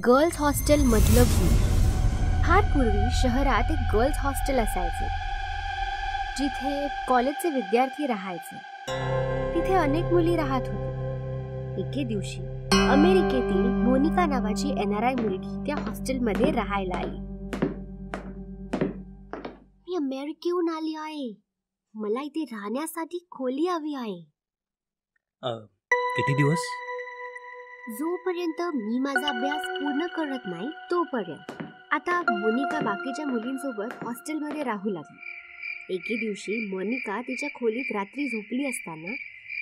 Girls hostel मधलं भूत. फार पूर्वी शहरात एक गर्ल्स हॉस्टेल असायचे, जिथे कॉलेजचे विद्यार्थी राहायचे. तिथे अनेक मुली राहत होत्या. एके दिवशी अमेरिकेतील मोनिका नावाची NRI मुलगी त्या हॉस्टेलमध्ये राहायला आली. मी अमेरिकेहून आली आहे, मला इथे राहण्यासाठी खोली हवी आहे. किती दिवस? जोपर्यंत मी माझा अभ्यास पूर्ण करत नाही तोपर्यंत. आता मोनिका बाकीच्या मुलींसोबत हॉस्टेलमध्ये राहू लागली. एके दिवशी मोनिका तिच्या खोलीत रात्री झोपली असताना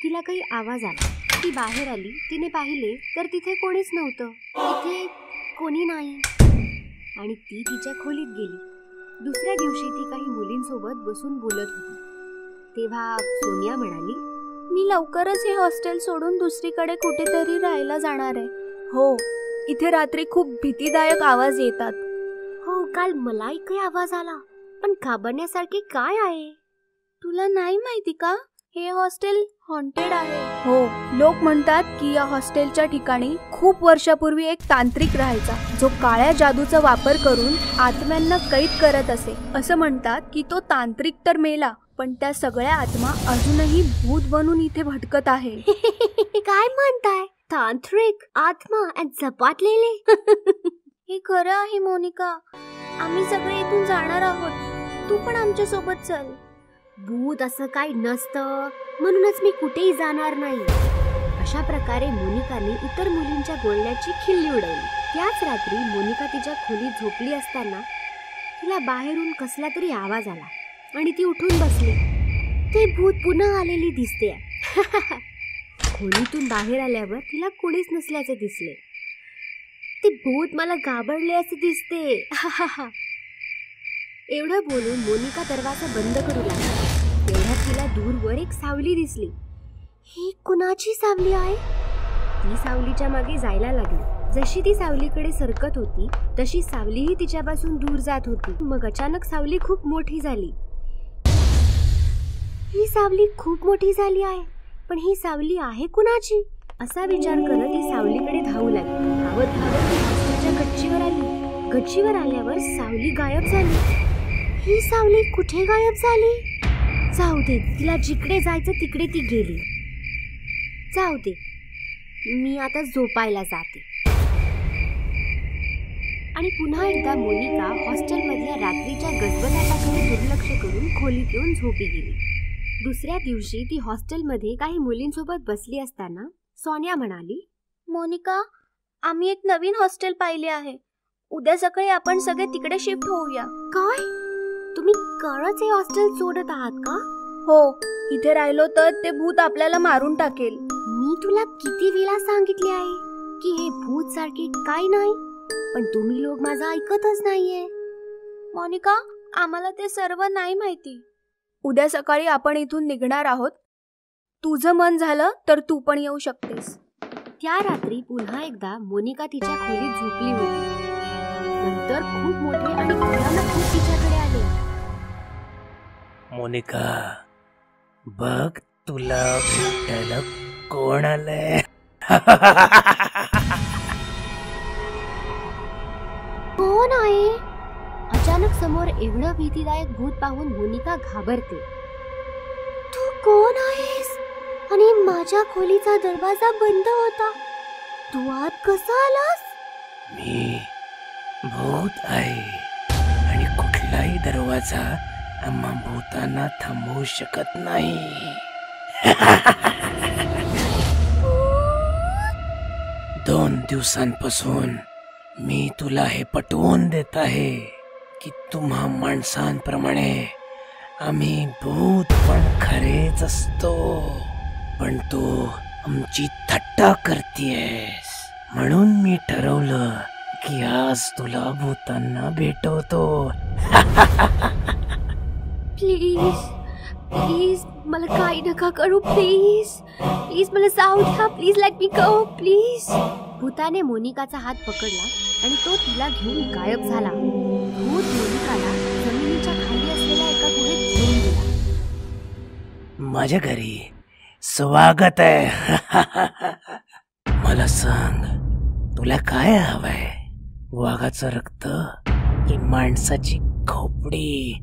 तिला काही आवाज आला. ती बाहेर आली. तिने पाहिले तर तिथे कोणीच नव्हतं. तिथे कोणी नाही आणि ती तिच्या खोलीत गेली. दुसऱ्या दिवशी ती काही मुलींसोबत बसून बोलत होती. तेव्हा सोनिया म्हणाली, मी लवकरच हे हॉस्टेल सोडून दुसरीकडे कुठेतरी राहायला जाणार आहे. हो, इथे रात्री खूप भीतीदायक आवाज येतात. हो, काल मलाही काही आवाज आला, पण घाबरण्यासारखे काय आहे? तुला नाही माहिती का, हे हॉस्टेल हॉन्टेड आहे. हो, लोक म्हणतात की या हॉस्टेलच्या ठिकाणी खूप वर्षापूर्वी एक तांत्रिक राहायचा, जो काळ्या जादूचा वापर करून आत्म्यांना कैद करत असे. असं म्हणतात की तो तांत्रिक तर मेला, पण त्या सगळ्या आत्मा अजूनही भूत बनून इथे भटकत आहे. काय म्हणताय? तांत्रिक आत्मा आणि झपाटलेले? हे खरं आहे मोनिका. आम्ही सगळे इथून जाणार आहोत. तू पण आमच्या सोबत चल. भूत असं काही नसतं, म्हणूनच मी कुठेही जाणार नाही. अशा प्रकारे मोनिकाने इतर मुलींच्या बोलण्याची खिल्ली उडवली. त्याच रात्री मोनिका तिच्या खोलीत झोपली असताना तिला बाहेरून कसला तरी आवाज आला आणि ती उठून बसली. ते भूत पुन्हा आलेली दिसते. खोलीतून बाहेर आल्यावर तिला कोणीच नसल्याचे दिसले. ते भूत मला घाबरले असे दिसते. एवढं बोलून मोनिका दरवाजा बंद करू लागली. तेवढ्यात तिला दूरवर एक सावली दिसली. ही कुणाची सावली आहे? ती सावलीच्या मागे जायला लागली. जशी ती सावलीकडे सरकत होती तशी सावलीही तिच्यापासून दूर जात होती. मग अचानक सावली खूप मोठी झाली. ही सावली खूप मोठी झाली आहे, पण ही सावली आहे कुणाची? असा विचार करत ती सावलीकडे धावू लागली. धावत धावत ती हॉस्टेलच्या गच्चीवर आली. गच्चीवर आल्यावर सावली गायब झाली. ही सावली कुठे गायब झाली? जाऊ दे, तिला जिकडे जायचं तिकडे ती गेली. जाऊ दे, मी आता झोपायला जाते. आणि पुन्हा एकदा मोनिका हॉस्टेलमधल्या रात्रीच्या गजबजाटाकडे दुर्लक्ष करून खोलीत येऊन झोपी गेली. दुसऱ्या दिवशी ती हॉस्टेलमध्ये काही मुलींसोबत बसली असताना सोनिया म्हणाली, मोनिका, आम्ही एक नवीन हॉस्टेल पाहिले आहे. उद्या सकाळी आपण सगळे तिकडे शिफ्ट होऊया. काय? तुम्ही खरंच हे हॉस्टेल सोडत आहात का? हो, इथे राहिलो तर ते भूत आपल्याला मारून टाकेल. मी तुला किती वेळा सांगितले आहे की हे भूत सारखे काही नाही, पण तुम्ही लोक माझं ऐकतच नाहीये. मोनिका, आम्हाला ते सर्व नाही माहिती. उद्या सकाळी आपण इथून निघणार आहोत. तुझं मन झालं तर तू पण येऊ शकतेस. त्या रात्री पुन्हा एकदा मोनिका तिच्या खोलीत झोपली होती. नंतर खूप मोठे आणि भयानक भूत तिच्याकडे आले. मोनिका, बघ, तुला भेटायला कोण आलंय? कोण आहे? अचानक समोर एवढं भीतीदायक भूत पाहून मोनिका घाबरते. तू कोण आहेस? आणि माझ्या खोलीचा दरवाजा बंद होता, तू आत कसा आलास? मी भूत आहे आणि कुठलाही दरवाजा आम्हा भूतांना थांबवू शकत नाही. 2 दिवसांपासून मी तुला हे पटवून देत आहे की तुम्हा माणसांप्रमाणे आम्ही भूत पण खरेच असतो, पण तू आमची थट्टा करतेयस. म्हणून मी ठरवलं की आज तुला भूतांना भेटवतो. प्लीज प्लीज मला काही नका करू. प्लीज प्लीज मला जाऊ द्या. Please let me go please. भूताने मोनिकाचा हात पकडला आणि तो तिला घेऊन गायब झाला. भूत मोनिकाला जमिनीच्या खाली असलेल्या एका गुहेत घेऊन गेला. माझ्या घरी स्वागत आहे. मला सांग, तुला काय हवंय? वाघाचं रक्त की माणसाची खोपडी?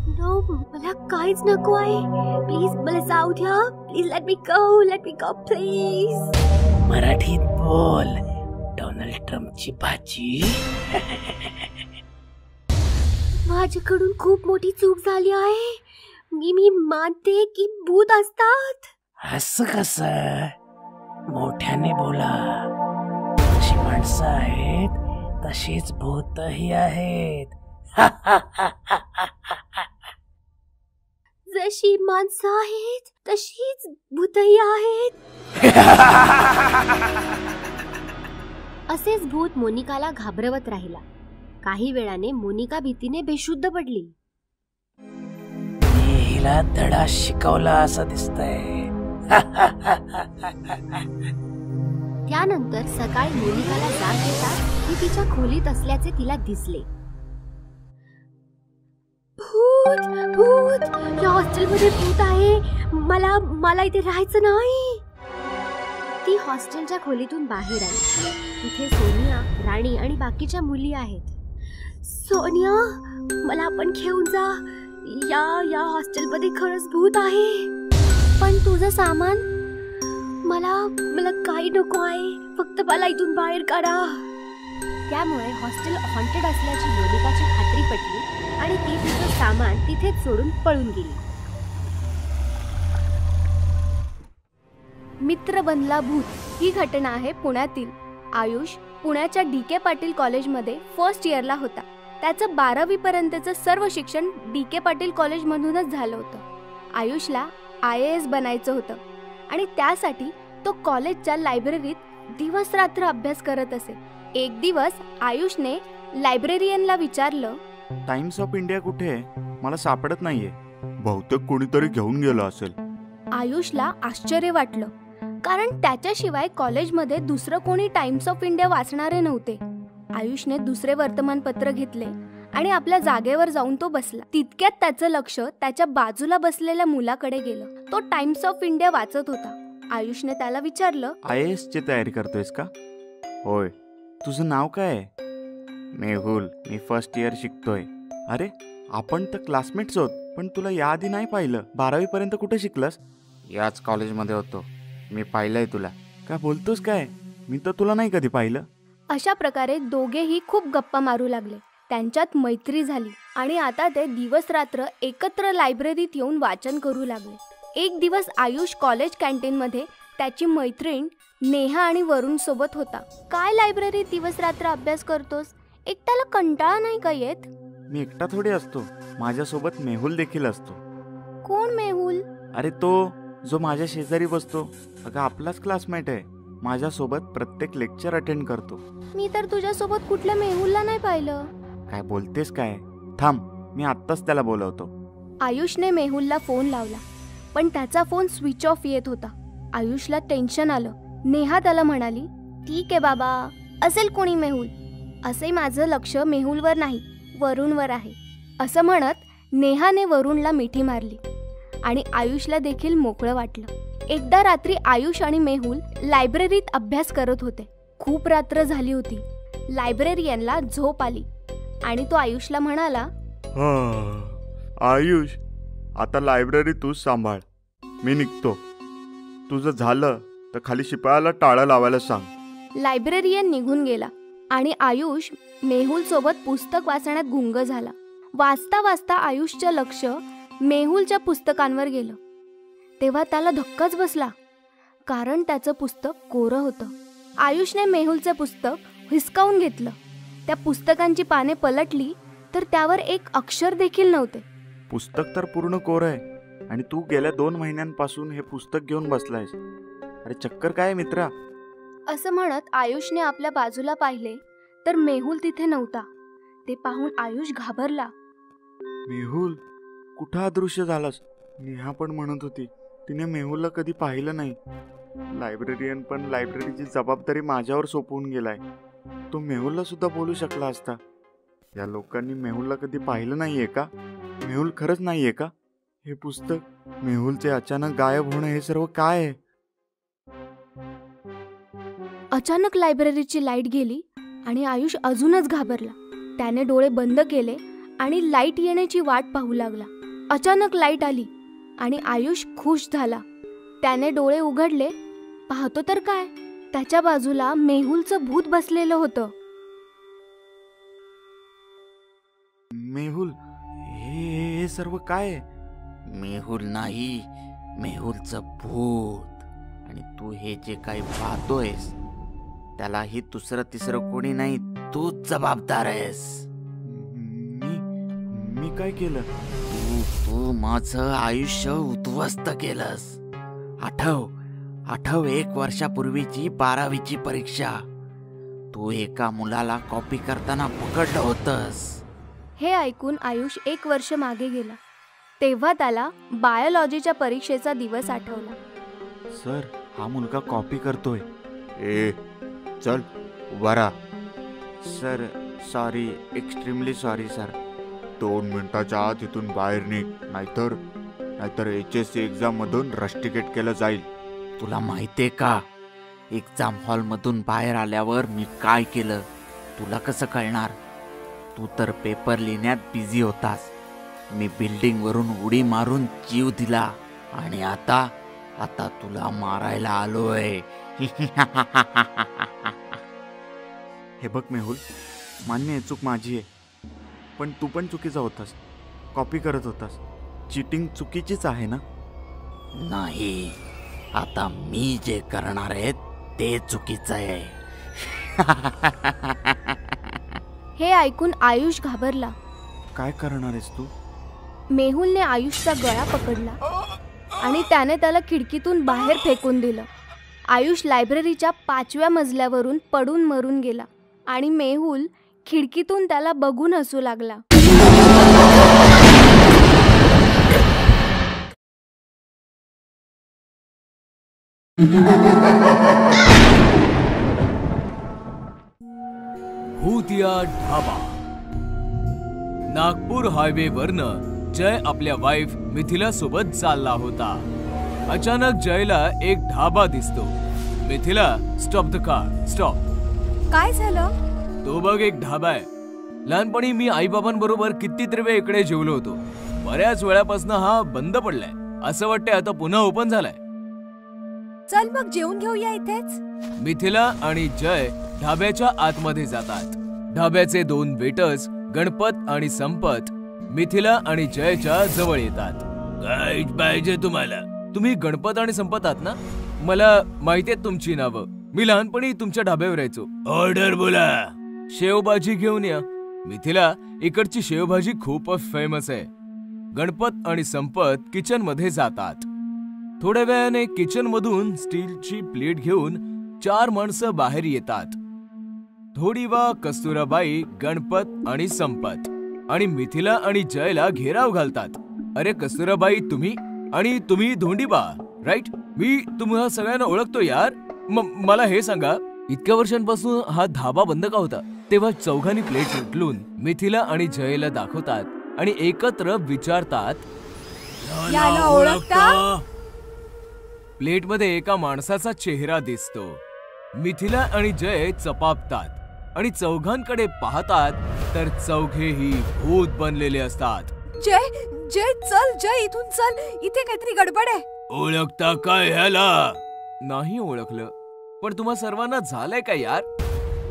नो, मला काहीच नको आहे. प्लीज मला जाऊ द्या. Please let me go please. मराठीत बोल. डोनाल्ड ट्रम्पची भाजी. माझ्याकडून खूप मोठी चूक झाली आहे. मी मानते की भूत असतात. असं कसं? मोठ्याने बोला. जशी माणसं आहेत तशीच भूतही आहेत. जशी माणसं आहेत तशीच भूतही आहेत. असेच भूत मोनिकाला घाबरवत राहिला. काही वेळाने मोनिका भीतीने बेशुद्ध पडली. मी हिला धडा शिकवला असं दिसतंय. त्यानंतर सकाळी मोनिकाला जाग येताच ती तिच्या खोलीत असल्याचे तिला दिसले. भूत भूत, या हॉस्टेलमध्ये भूत आहे. मला इथे राहायचं नाही. ती हॉस्टेलच्या खोलीतून बाहेर आली. तिथे सोनिया, राणी आणि बाकीच्या मुली आहेत. सोनिया, मला पण घेऊन जा. या हॉस्टेलमध्ये खरंच भूत आहे. पण तुझं सामान? मला काही नको आहे. फक्त मला इथून बाहेर काढा. त्यामुळे हॉस्टेल हॉन्टेड असल्याची मोनिकाची खात्री पटली आणि ती तिचं सामान तिथेच सोडून पळून गेली. मित्र बनला भूत ही घटना आहे पुण्यातील. आयुष पुण्याच्या DK पाटील कॉलेजमध्ये फर्स्ट इयरला होता. त्याचं 12वी पर्यंतचं सर्व शिक्षण DK पाटील कॉलेजमधूनच झालं होतं. आयुषला IAS बनायचं होतं आणि त्यासाठी तो कॉलेजच्या लायब्ररीत दिवस रात्र अभ्यास करत असे. एक दिवस आयुषने लायब्रेरियनला विचारलं, टाइम्स ऑफ इंडिया कुठे आहे? मला सापडत नाहीये. बहुतेक कोणीतरी घेऊन गेलं असेल. आयुषला आश्चर्य वाटलं, कारण त्याच्याशिवाय कॉलेजमध्ये दुसरं कोणी टाइम्स ऑफ इंडिया वाचणारे नव्हते. आयुषने दुसरे वर्तमानपत्र घेतले आणि आपल्या जागेवर जाऊन तो बसला. तितक्यात त्याचं लक्ष त्याच्या बाजूला बसलेल्या मुलाकडे गेलं. तो टाइम्स ऑफ इंडिया वाचत होता. आयुषने त्याला विचारलं, IAS ची तयारी करतोयस का? होय. तुझं नाव काय आहे? मेहुल. मी फर्स्ट इयर शिकतोय. अरे, आपण तर क्लासमेट्स आहोत. पण तुला याआधी नाही पाहिलं. 12वी पर्यंत कुठे शिकलास? याच कॉलेजमध्ये होतो. मी पाहिलंय तुला. काय बोलतोस काय? मी तर तुला नाही कधी पाहिलं. अशा प्रकारे दोघेही खूप गप्पा मारू लागले. त्यांच्यात मैत्री झाली आणि आता ते दिवस रात्र एकत्र लायब्ररीत येऊन वाचन करू लागले. एक दिवस आयुष कॉलेज कॅन्टीनमध्ये त्याची मैत्रीण नेहा आणि वरुण सोबत होता. काय लायब्ररीत दिवस रात्र अभ्यास करतोस? एकट्याला कंटाळा नाही का येत? मी एकटा थोडी असतो. माझ्यासोबत मेहुल देखील असतो. कोण मेहुल? अरे, तो जो माझ्या शेजारी बसतो. अगं, आपलाच क्लासमेट आहे. माझ्यासोबत प्रत्येक लेक्चर अटेंड करतो. मी तर तुझ्यासोबत कुठल्या मेहुलला नाही पाहिलं. काय बोलतेस काय? थांब, मी आत्ताच त्याला बोलवतो. आयुषने मेहुलला फोन लावला, पण त्याचा फोन स्विच ऑफ येत होता. आयुषला टेन्शन आलं. नेहा त्याला म्हणाली, ठीक आहे बाबा, असेल कोणी मेहुल. असे माझं लक्ष मेहुलवर नाही, वरुणवर आहे. असं म्हणत नेहाने वरुणला मिठी मारली आणि आयुषला देखील मोकळं वाटलं. एकदा रात्री आयुष आणि मेहुल लायब्ररीत अभ्यास करत होते. खूप रात्र झाली होती. लायब्रेरियनला झोप आली आणि तो आयुषला म्हणाला, आयुष, आता लायब्ररी तूच सांभाळ. मी निघतो. तुझं झालं तर खाली शिपायाला टाळं लावायला सांग. लायब्रेरियन निघून गेला आणि आयुष मेहुल सोबत पुस्तक वाचण्यात गुंग झाला. वाचता वाचता आयुषचं लक्ष मेहुलच्या पुस्तकांवर गेलं. तेव्हा त्याला धक्काच बसला, कारण त्याचं पुस्तक कोरं होतं. आयुषने मेहुलचं पुस्तक हिसकावून घेतलं. त्या पुस्तकांची पाने पलटली तर त्यावर एक अक्षर देखील नव्हते. पुस्तक तर पूर्ण कोरं आहे आणि तू गेल्या 2 महिन्यांपासून हे पुस्तक घेऊन बसलायस. अरे, चक्कर काय मित्रा? असं म्हणत आयुषने आपल्या बाजूला पाहिले तर मेहुल तिथे नव्हता. ते पाहून आयुष घाबरला. मेहुल, कुठं अदृश्य झालास? नेहा पण म्हणत होती तिने मेहुलला कधी पाहिलं नाही. लायब्ररियन पण लायब्ररीची जबाबदारी माझ्यावर सोपवून गेलाय. तो मेहुलला सुद्धा बोलू शकला असता. या लोकांनी मेहुलला कधी पाहिलं नाहीये का? मेहुल खरंच नाहीये का? हे पुस्तक, मेहुलचे अचानक गायब होणं, हे सर्व काय आहे? अचानक लायब्ररीची लाईट गेली आणि आयुष अजूनच घाबरला. त्याने डोळे बंद केले आणि लाईट येण्याची वाट पाहू लागला. अचानक लाईट आली आणि आयुष खुश झाला. त्याने डोळे उघडले. पाहतो तर काय, त्याच्या बाजूला मेहुलचं भूत बसलेलं होतं. मेहुल, हे सर्व काय आहे? मेहुल नाही, मेहुलचं भूत. आणि तू हे जे काही पाहतोयस त्यालाही दुसरं तिसरं कोणी नाही, तूच जबाबदार आहेस. मी काय केलं? तू माझं आयुष्य उद्ध्वस्त केलंस. आठव 1 वर्षापूर्वीची 12वीची परीक्षा. तू एका मुलाला कॉपी करताना पकडलं होतंस. हे ऐकून आयुष 1 वर्ष मागे गेला. तेव्हा त्याला बायोलॉजीच्या परीक्षेचा दिवस आठवला. सर, हा मुलगा कॉपी करतोय. ए चल, उभा राहा. Sir, sorry, extremely sorry sir. 2 मिनिटाच्या आत इथून बाहेर निघ, नाहीतर HSC एक्झाम मधून रस्टिकेट केलं जाईल. तुला माहितीये का, एक्झाम हॉल मधून बाहेर आल्यावर मी काय केलं तुला कसं कळणार? तू तर पेपर लिहिण्यात बिझी होतास. मी बिल्डिंग वरून उडी मारून जीव दिला आणि आता तुला मारायला आलोय. हे बघ मेहुल, मान्य आहे, चूक माझी आहे. पण तू पण चुकीचा होतास. कॉपी करत होतास. चीटिंग चुकीचीच आहे ना? नाही, आता मी जे करणार आहे ते चुकीचं आहे. हे ऐकून आयुष घाबरला. काय करणार आहेस तू? मेहुलने आयुषचा गळा पकडला आणि त्याने त्याला खिडकीतून बाहेर फेकून दिलं. आयुष लायब्ररीच्या 5व्या मजल्यावरून पडून मरून गेला आणि मेहुल खिडकीतून त्याला बघून हसू लागला. भूतिया ढाबा. नागपूर हायवेवरनं जय आपल्या वाईफ मिथिला सोबत चालला होता. अचानक जयला एक ढाबा दिसतो. Mithila, stop the car, stop. काय झालं? तो बघ, एक ढाबा आहे. लहानपणी मी आईबाबांबरोबर कितीतरी वेळ इकडे जेवलो होतो. बऱ्याच वेळापासून हा बंद पडलाय. असं वाटतंय आता पुन्हा ओपन झालाय. चल मग जेवून घेऊया इथेच. मिथिला आणि जय ढाब्याच्या आतमध्ये जातात. ढाब्याचे 2 वेटर्स गणपत आणि संपत मिथिला आणि जयच्या जवळ येतात. काय पाहिजे तुम्हाला? तुम्ही गणपत आणि संपत आहात ना? मला माहिती आहे तुमची नावं. मी लहानपणी तुमच्या ढाब्यावर यायचो. ऑर्डर बोला. शेवभाजी घेऊन या. मिथिला, इकडची शेवभाजी खूप फेमस आहे. गणपत आणि संपत किचन मध्ये जातात. थोड्या वेळाने किचन मधून स्टीलची प्लेट घेऊन 4 माणसं बाहेर येतात. थोडी वा कस्तुराबाई, गणपत आणि संपत आणि मिथिला आणि जयला घेराव घालतात. अरे कस्तुराबाई, तुम्ही धोंडीबा, राईट? मी तुम्हा सगळ्यांना ओळखतो यार. मला हे सांगा, इतक्या वर्षांपासून हा धाबा बंद का होता? तेव्हा चौघांनी प्लेट उचलून मिथिला आणि जयला दाखवतात आणि एकत्र विचारतात, याला ओळखता? प्लेटमध्ये एका माणसाचा चेहरा दिसतो. मिथिला आणि जय चपापतात आणि चौघांकडे पाहतात तर चौघेही भूत बनलेले असतात. जय चल, जय इथून चल, इथे काहीतरी गडबड आहे. ओळखता काय ह्याला? नाही ओळखलं. पण तुम्हा सर्वांना झालंय का यार?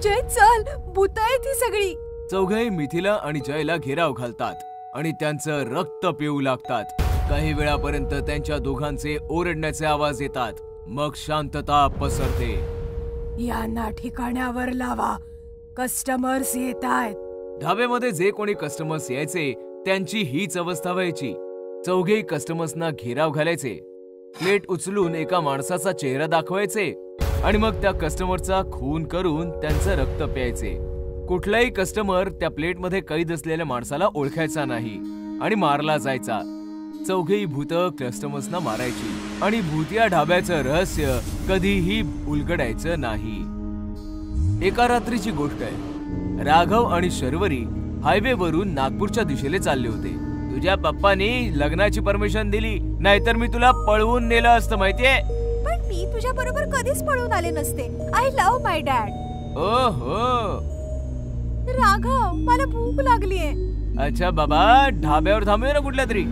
जय चल, भूत आहे ती सगळी. चौघे मिथिला आणि जयला घेराव घालतात आणि त्यांचं रक्त पिऊ लागतात. काही वेळापर्यंत त्यांच्या दोघांचे ओरडण्याचे आवाज येतात. मग शांतता पसरते. यांना ठिकाणावर लावा, कस्टमर्स येत आहेत. ढाब्यामध्ये जे कोणी कस्टमर्स यायचे त्यांची हीच अवस्था व्हायची. चौघेही कस्टमर्सना घेराव घालायचे. प्लेट उचलून एका माणसाचा चेहरा दाखवायचे आणि मग त्या कस्टमरचा खून करून त्यांचं रक्त प्यायचे. कुठलाही कस्टमर त्या प्लेटमध्ये कैद असलेल्या माणसाला ओळखायचा नाही आणि मारला जायचा. चौघेही भूत कस्टमर्सना मारायची आणि भूतिया ढाब्याचं रहस्य कधीही उलगडायचं नाही. एका रात्रीची गोष्ट आहे. राघव आणि शर्वरी हायवेवरून नागपूरच्या दिशेने चालले होते. तुझ्या पप्पानी लग्नाची परमिशन दिली, नाहीतर मी तुला पळवून नेलं असतं माहितीये. पण मी तुझ्या बरोबर कधीच पळून आले नसते. I love my dad. ओहो. राघव, मला भूक लागलीये. अच्छा बाबा, ढाब्यावर थांबूया ना कुठल्या तरी.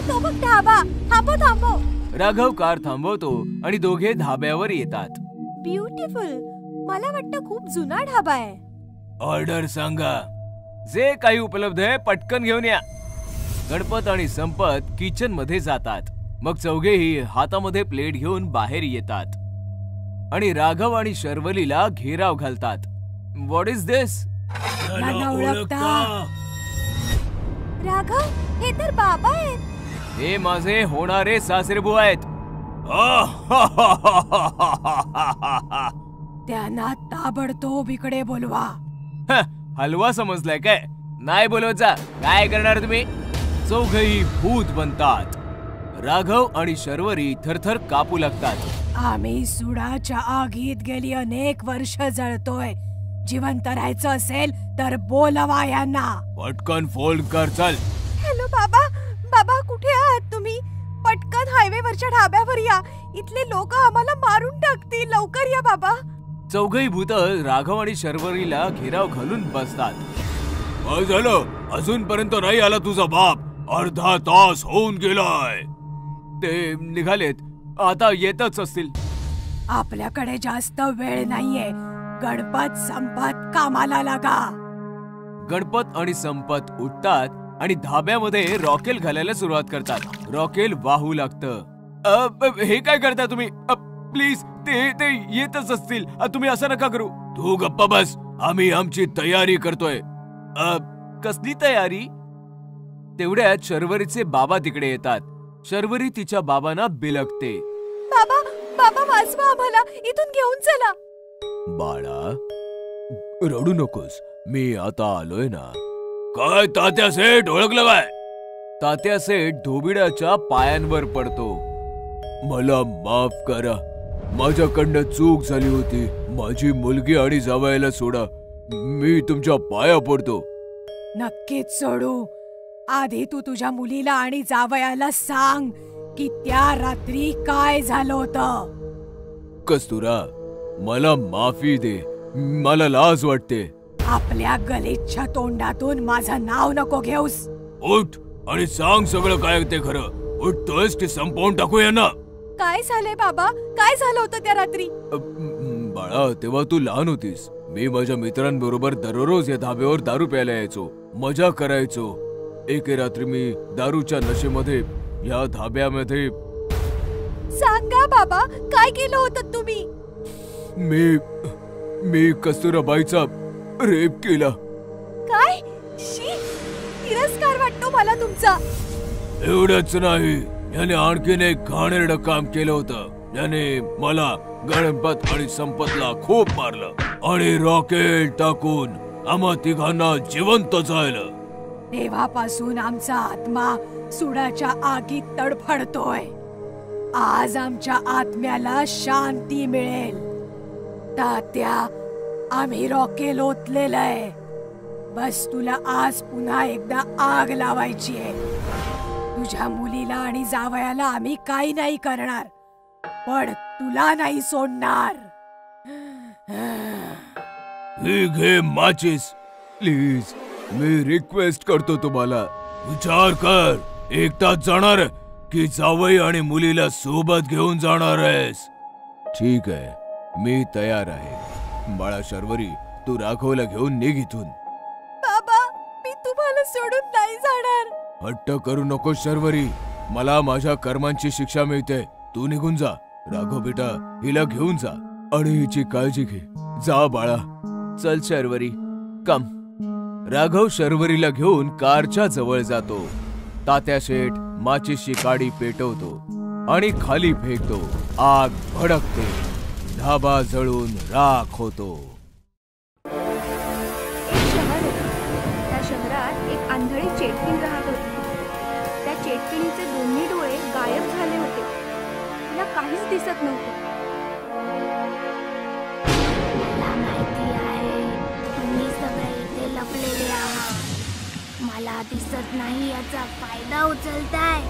तो बघ ढाबा. थांबव. राघव कार थांबवतो आणि दोघे धाब्यावर येतात. ब्युटिफुल. मला वाटतं खूप जुना ढाबा आहे. ऑर्डर सांगा. जे काही उपलब्ध आहे पटकन घेऊन या. गणपत आणि संपत किचन मध्ये जातात. मग चौघेही हातामध्ये प्लेट घेऊन बाहेर येतात आणि राघव आणि शर्वलीला घेराव घालतात. व्हॉट इज दिस? राघव, हे तर बाबा आहेत. हे माझे होणारे सासरेबुवा आहेत. त्यांना ताबडतोब इकडे बोलवा. हलवा समजलाय काय? नाही बोलवायचा. काय करणार तुम्ही? चौघही भूत बनतात. राघव आणि शर्वरी थरथर कापू लागतात. आम्ही सुडाच्या आगीत गेली अनेक वर्ष जळतोय. जिवंत राहायचं असेल तर बोलवा यांना. पटकन फोन कर. चल. हॅलो बाबा. बाबा, कुठे आहात तुम्ही? पटकन हायवेवरच्या ढाब्यावर या. इथले लोक आम्हाला मारून टाकतील. लवकर या बाबा. चौघही भूत राघव आणि शर्वरीला घेराव घालून बसतात. काय झालं? अजूनपर्यंत नाही आला तुझा बाप? अर्धा तास होऊन गेलाय. ते निघालेत, आता येतच असतील. आपल्याकडे जास्त वेळ नाहीये. गणपत, संपत, कामाला लागा. गणपत आणि संपत उठतात आणि धाब्यामध्ये रॉकेल घालायला सुरुवात करतात. रॉकेल वाहू लागतं. हे काय करता तुम्ही? प्लीज, ते येतच असतील. तुम्ही असं नका करू. तू गप्पा बस. आम्ही आमची तयारी करतोय. कसली तयारी? तेवढ्यात शर्वरीचे बाबा तिकडे येतात. शर्वरी तिच्या बाबांना बिलगते. बाबा, बाबा वाचवा आम्हाला. इथून घेऊन चला. बाळा, रडू नकोस. मी आता आलोय ना. काय तात्या सेठ, ओळखलं काय? तात्या सेठ धोबिडाच्या पायांवर पडतो. मला माफ करा. माझ्याकडनं चूक झाली होती. माझी मुलगी आणि जावयाला सोडा. मी तुमच्या पाया पडतो. नक्कीच सोडू. आधी तू तुझ्या मुलीला आणि जावयाला सांग की त्या रात्री काय झालं होतं. कस्तुरा, मला माफी दे. मला लाज वाटते. आपल्या गलिच्छ तोंडातून माझं नाव नको घेऊस. उठ आणि सांग सगळं काय ते खरं. उठतोयस की संपवून टाकूया ना. काय झालंय बाबा? काय झालं होतं त्या रात्री? बाळा, तेव्हा तू लहान होतीस. मी माझ्या मित्रांबरोबर दररोज या धाब्यावर दारू प्यायला यायचो, मजा करायचो. एके रात्री मी दारूच्या नशेमध्ये या धाब्यामध्ये. सांगा बाबा, काय केलं होतं तुम्ही? मी कस्तुराबाईचा रेप केला. काय? शी, तिरस्कार वाटतो मला तुमचा. एवढंच नाही, याने आणखीन एक घाणेरडं काम केलं होतं. याने मला, गणपत आणि संपतला खूप मारलं आणि रॉकेट टाकून आम्हा तिघांना जिवंत जाळलं. तेव्हापासून आमचा आत्मा सुडाच्या आगीत तडफडतोय. आज आमच्या आत्म्याला शांती मिळेल. तात्या, आम्ही रॉकेल ओतलेलंय. बस तुला आज पुन्हा एकदा आग लावायची आहे. तुझ्या मुलीला आणि जावयाला आम्ही काही नाही करणार, पण तुला नाही सोडणार. घे माचिस, प्लीज. मी रिक्वेस्ट करतो तुम्हाला. विचार कर, एकटाच जाणार की जावई आणि मुलीला सोबत घेऊन जाणार आहेस? ठीक आहे, मी तयार आहे. बाळा शर्वरी, तू राघवला घेऊन निघ इथून. बाबा, मी तुम्हाला सोडून नाही जाणार. हट्ट करू नको शर्वरी. मला माझ्या कर्मांची शिक्षा मिळते. तू निघून जा. राघव बेटा, हिला घेऊन जा आणि हिची काळजी घे. जा बाळा. चल शर्वरी, कम. राघव शर्वरीला घेऊन कारच्या जवळ जातो. तात्या शेठ माचीशी काडी पेटवतो आणि खाली फेकतो. आग भडकते. धाबा जळून राख होतो. त्या शहरात एक आंधळी चेटकीण राहत होती. त्या चेटकिणीचे दोन्ही डोळे गायब झाले होते. तिला काहीच दिसत नव्हतं. मला माहिती आहे तुम्ही सगळे इथे लपलेले आहात. मला दिसत नाही याचा फायदा उचलताय,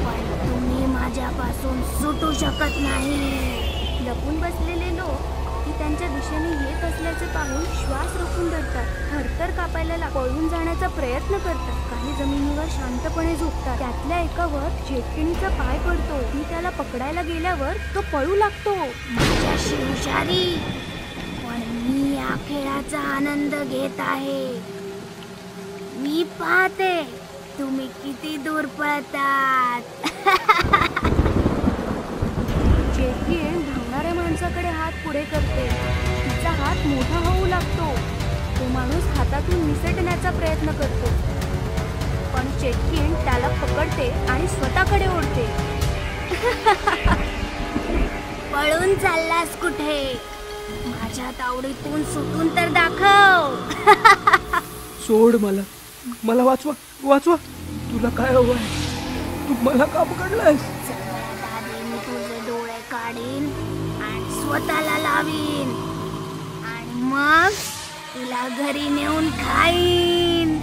पण तुम्ही माझ्यापासून सुटू शकत नाही. लपून बसलेले लोक ती त्यांच्या दिशेने येत असल्याचे पाहून श्वास रोखून धरतात, थरथर कापायला पळून जाण्याचा प्रयत्न करतात. काही जमिनीवर शांतपणे झोपतात. त्यातल्या एकावर चेटकिणीचा पाय पडतो. ती त्याला पकडायला गेल्यावर तो पळू लागतो. माझ्याशी हुशारी, पण मी या खेळाचा आनंद घेत आहे. मी पाहते तुम्ही किती दूर पळतात. चेटकिण धावणाऱ्या माणसाकडे हात पुढे करते. तिचा हात मोठा होऊ लागतो. तो माणूस हातातून निसटण्याचा प्रयत्न करतो, पण चेटकिण त्याला पकडते आणि स्वतःकडे ओढते. पळून चाललास कुठे? माझ्या तावडीतून सुटून तर दाखव. सोड मला, मला वाचवा वाचवा. तुला काय हवंय? तू मला का पकडलायस? सगळ्यात आधी मी तुझे डोळे काढीन आणि स्वतःला लावीन, आणि मग तुला घरी नेऊन खाईन.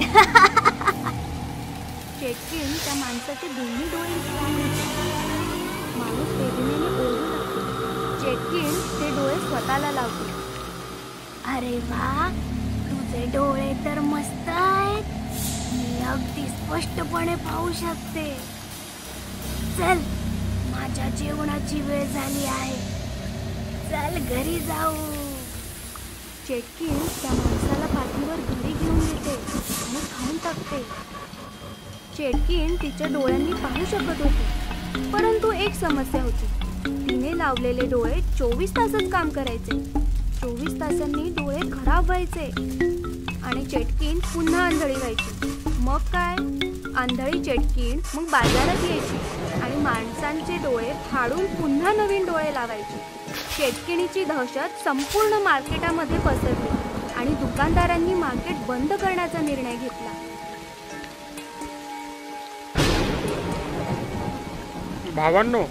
चेटकिण त्या माणसाचे दोन्ही डोळे माणूस वेदनेने ओरडू लागतो. चेटकिण ते डोळे स्वतःला लावतो. अरे वा, तुझे डोळे तर मस्त आहेत. मी अगदी स्पष्टपणे पाहू शकते. चल, माझ्या जेवणाची वेळ झाली आहे. चल घरी जाऊ. चेटकिण त्या माणसाला पाठीवर घरी घेऊन येते आणि खाऊन टाकते. चेटकिण तिच्या डोळ्यांनी पाहू शकत होती, परंतु एक समस्या होती. तिने लावलेले डोळे 24 तासच काम करायचे. 24 तासांनी डोळे खराब व्हायचे आणि चेटकिण पुन्हा आंधळी व्हायची. मग काय, आंधळी चेटकिण मग बाजारात यायची आणि माणसांचे डोळे फाडून पुन्हा नवीन डोळे लावायची. चेटकिणीची दहशत संपूर्ण मार्केटामध्ये पसरली आणि दुकानदारांनी मार्केट बंद करण्याचा निर्णय घेतला. भावांनो,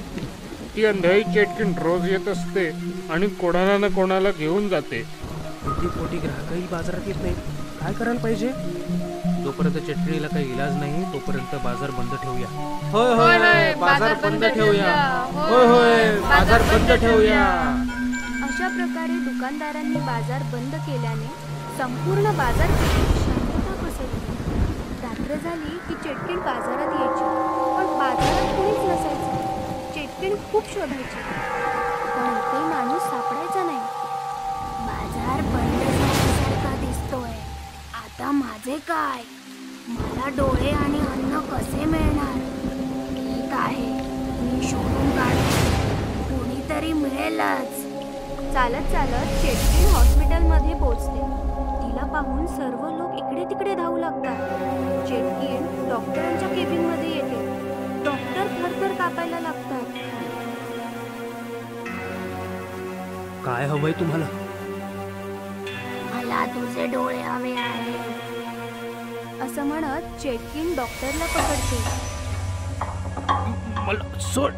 ती अंधळी चेटकिण रोज येत असते आणि कोणाला ना कोणाला घेऊन जाते. पोटी ग्राहकही बाजारात येत नाही. काय करायला पाहिजे? जोपर्यंत चेटकिणीला काही इलाज नाही तोपर्यंत बाजार बंद ठेवूया. होय होय, बाजार बंद ठेवूया. होय होय, बाजार बंद ठेवूया. अशा प्रकारे दुकानदारांनी बाजार बंद केल्याने संपूर्ण बाजारपेठेत शांतता पसरली. रात्र झाली की चेटकिण बाजारात यायची, पण बाजारात कोणीच नसायचं. चेटकिण खूप शोधायची, पण ते माणूस सापडायचा नाही. बाजार बंद झाल्यासारखा दिसतोय. आता माझे काय? मला डोळे आणि अन्न कसे मिळणार? ठीक आहे, मी शोधून काढते. कोणीतरी मिळेलच. चालत चालत चेटकिण हॉस्पिटलमध्ये पोहोचते. तिला पाहून सर्व लोक इकडे तिकडे धावू लागतात. चेटकिण डॉक्टरांच्या केबिनमध्ये येते. डॉक्टर थरथर कापायला लागतात. काय हवंय तुम्हाला? मला तुझे डोळे हवे आहेत, असं म्हणत चेटकिण डॉक्टरला पकडते. मला सोड.